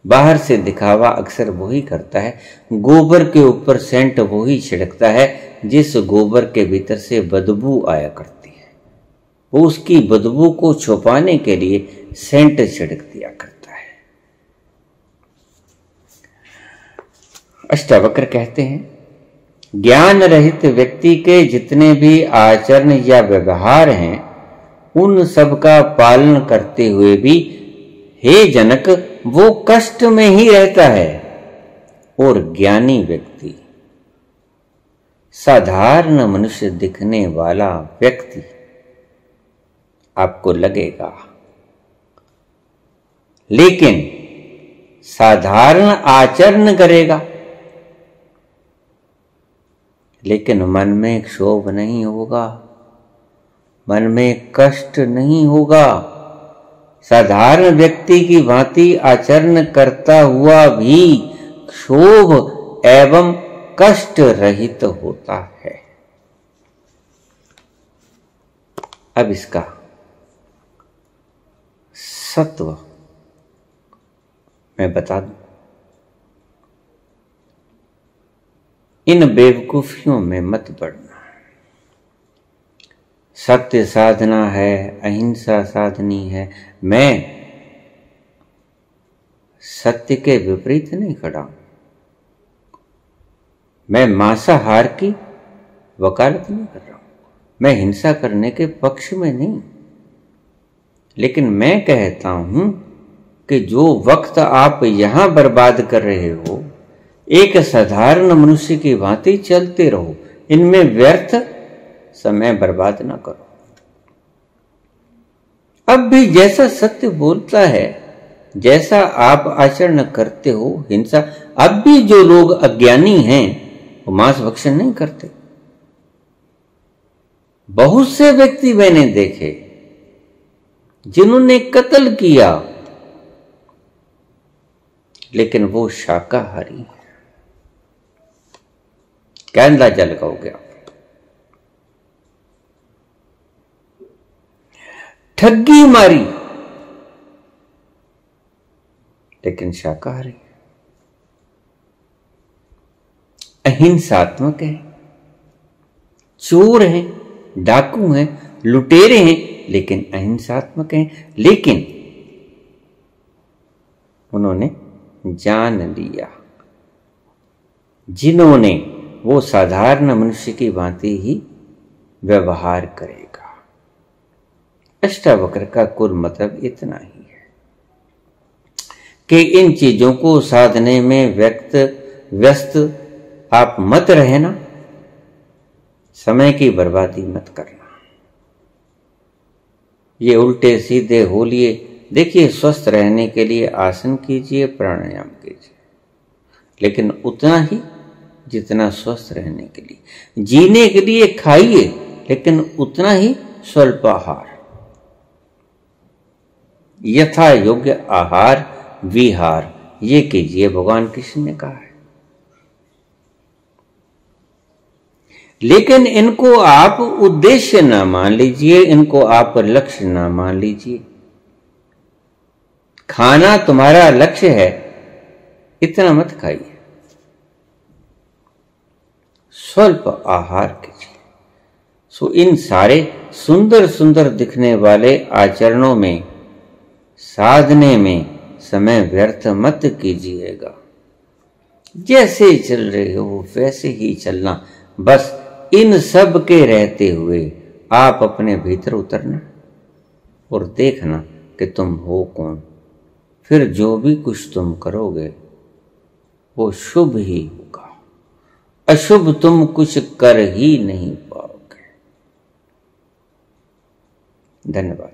बाहर से दिखावा अक्सर वही करता है, गोबर के ऊपर सेंट वही छिड़कता है जिस गोबर के भीतर से बदबू आया करती है। वो उसकी बदबू को छुपाने के लिए सेंट छिड़क दिया करता है। अष्टावक्र कहते हैं, ज्ञान रहित व्यक्ति के जितने भी आचरण या व्यवहार हैं उन सब का पालन करते हुए भी हे जनक वो कष्ट में ही रहता है। और ज्ञानी व्यक्ति, साधारण मनुष्य दिखने वाला व्यक्ति आपको लगेगा, लेकिन साधारण आचरण करेगा, लेकिन मन में क्षोभ नहीं होगा, मन में कष्ट नहीं होगा। साधारण व्यक्ति की भांति आचरण करता हुआ भी क्षोभ एवं कष्ट रहित होता है। अब इसका सत्व मैं बता दूं। इन बेवकूफियों में मत पड़ना। सत्य साधना है, अहिंसा साधनी है। मैं सत्य के विपरीत नहीं खड़ा हूं। मैं मांसाहार की वकालत नहीं कर रहा हूं। मैं हिंसा करने के पक्ष में नहीं, लेकिन मैं कहता हूं कि जो वक्त आप यहां बर्बाद कर रहे हो, एक साधारण मनुष्य की भांति चलते रहो, इनमें व्यर्थ समय बर्बाद ना करो। अब भी जैसा सत्य बोलता है, जैसा आप आचरण करते हो, हिंसा, अब भी जो लोग अज्ञानी हैं वो मांस भक्षण नहीं करते। बहुत से व्यक्ति मैंने देखे जिन्होंने कत्ल किया, लेकिन वो शाकाहारी है। क्या अंदाजा लगाओगे आप? ठगी मारी, लेकिन शाकाहारी। अहिंसात्मक है, चोर हैं, डाकू हैं, लुटेरे हैं, लेकिन अहिंसात्मक हैं। लेकिन उन्होंने जान लिया, जिन्होंने वो साधारण मनुष्य की भांति ही व्यवहार करेगा। अष्टावक्र का कुल मतलब इतना ही है कि इन चीजों को साधने में व्यस्त आप मत रहना, समय की बर्बादी मत करना। ये उल्टे सीधे हो लिए। देखिए, स्वस्थ रहने के लिए आसन कीजिए, प्राणायाम कीजिए, लेकिन उतना ही जितना स्वस्थ रहने के लिए। जीने के लिए खाइए, लेकिन उतना ही स्वल्पाहार। यथा योग्य आहार विहार ये कीजिए, भगवान कृष्ण ने कहा है। लेकिन इनको आप उद्देश्य ना मान लीजिए, इनको आप लक्ष्य ना मान लीजिए। खाना तुम्हारा लक्ष्य है, इतना मत खाइए, स्वल्प आहार कीजिए। सो इन सारे सुंदर सुंदर दिखने वाले आचरणों में, साधने में समय व्यर्थ मत कीजिएगा। जैसे चल रहे हो वैसे ही चलना, बस इन सब के रहते हुए आप अपने भीतर उतरना और देखना कि तुम हो कौन। फिर जो भी कुछ तुम करोगे वो शुभ ही होगा, अशुभ तुम कुछ कर ही नहीं पाओगे। धन्यवाद।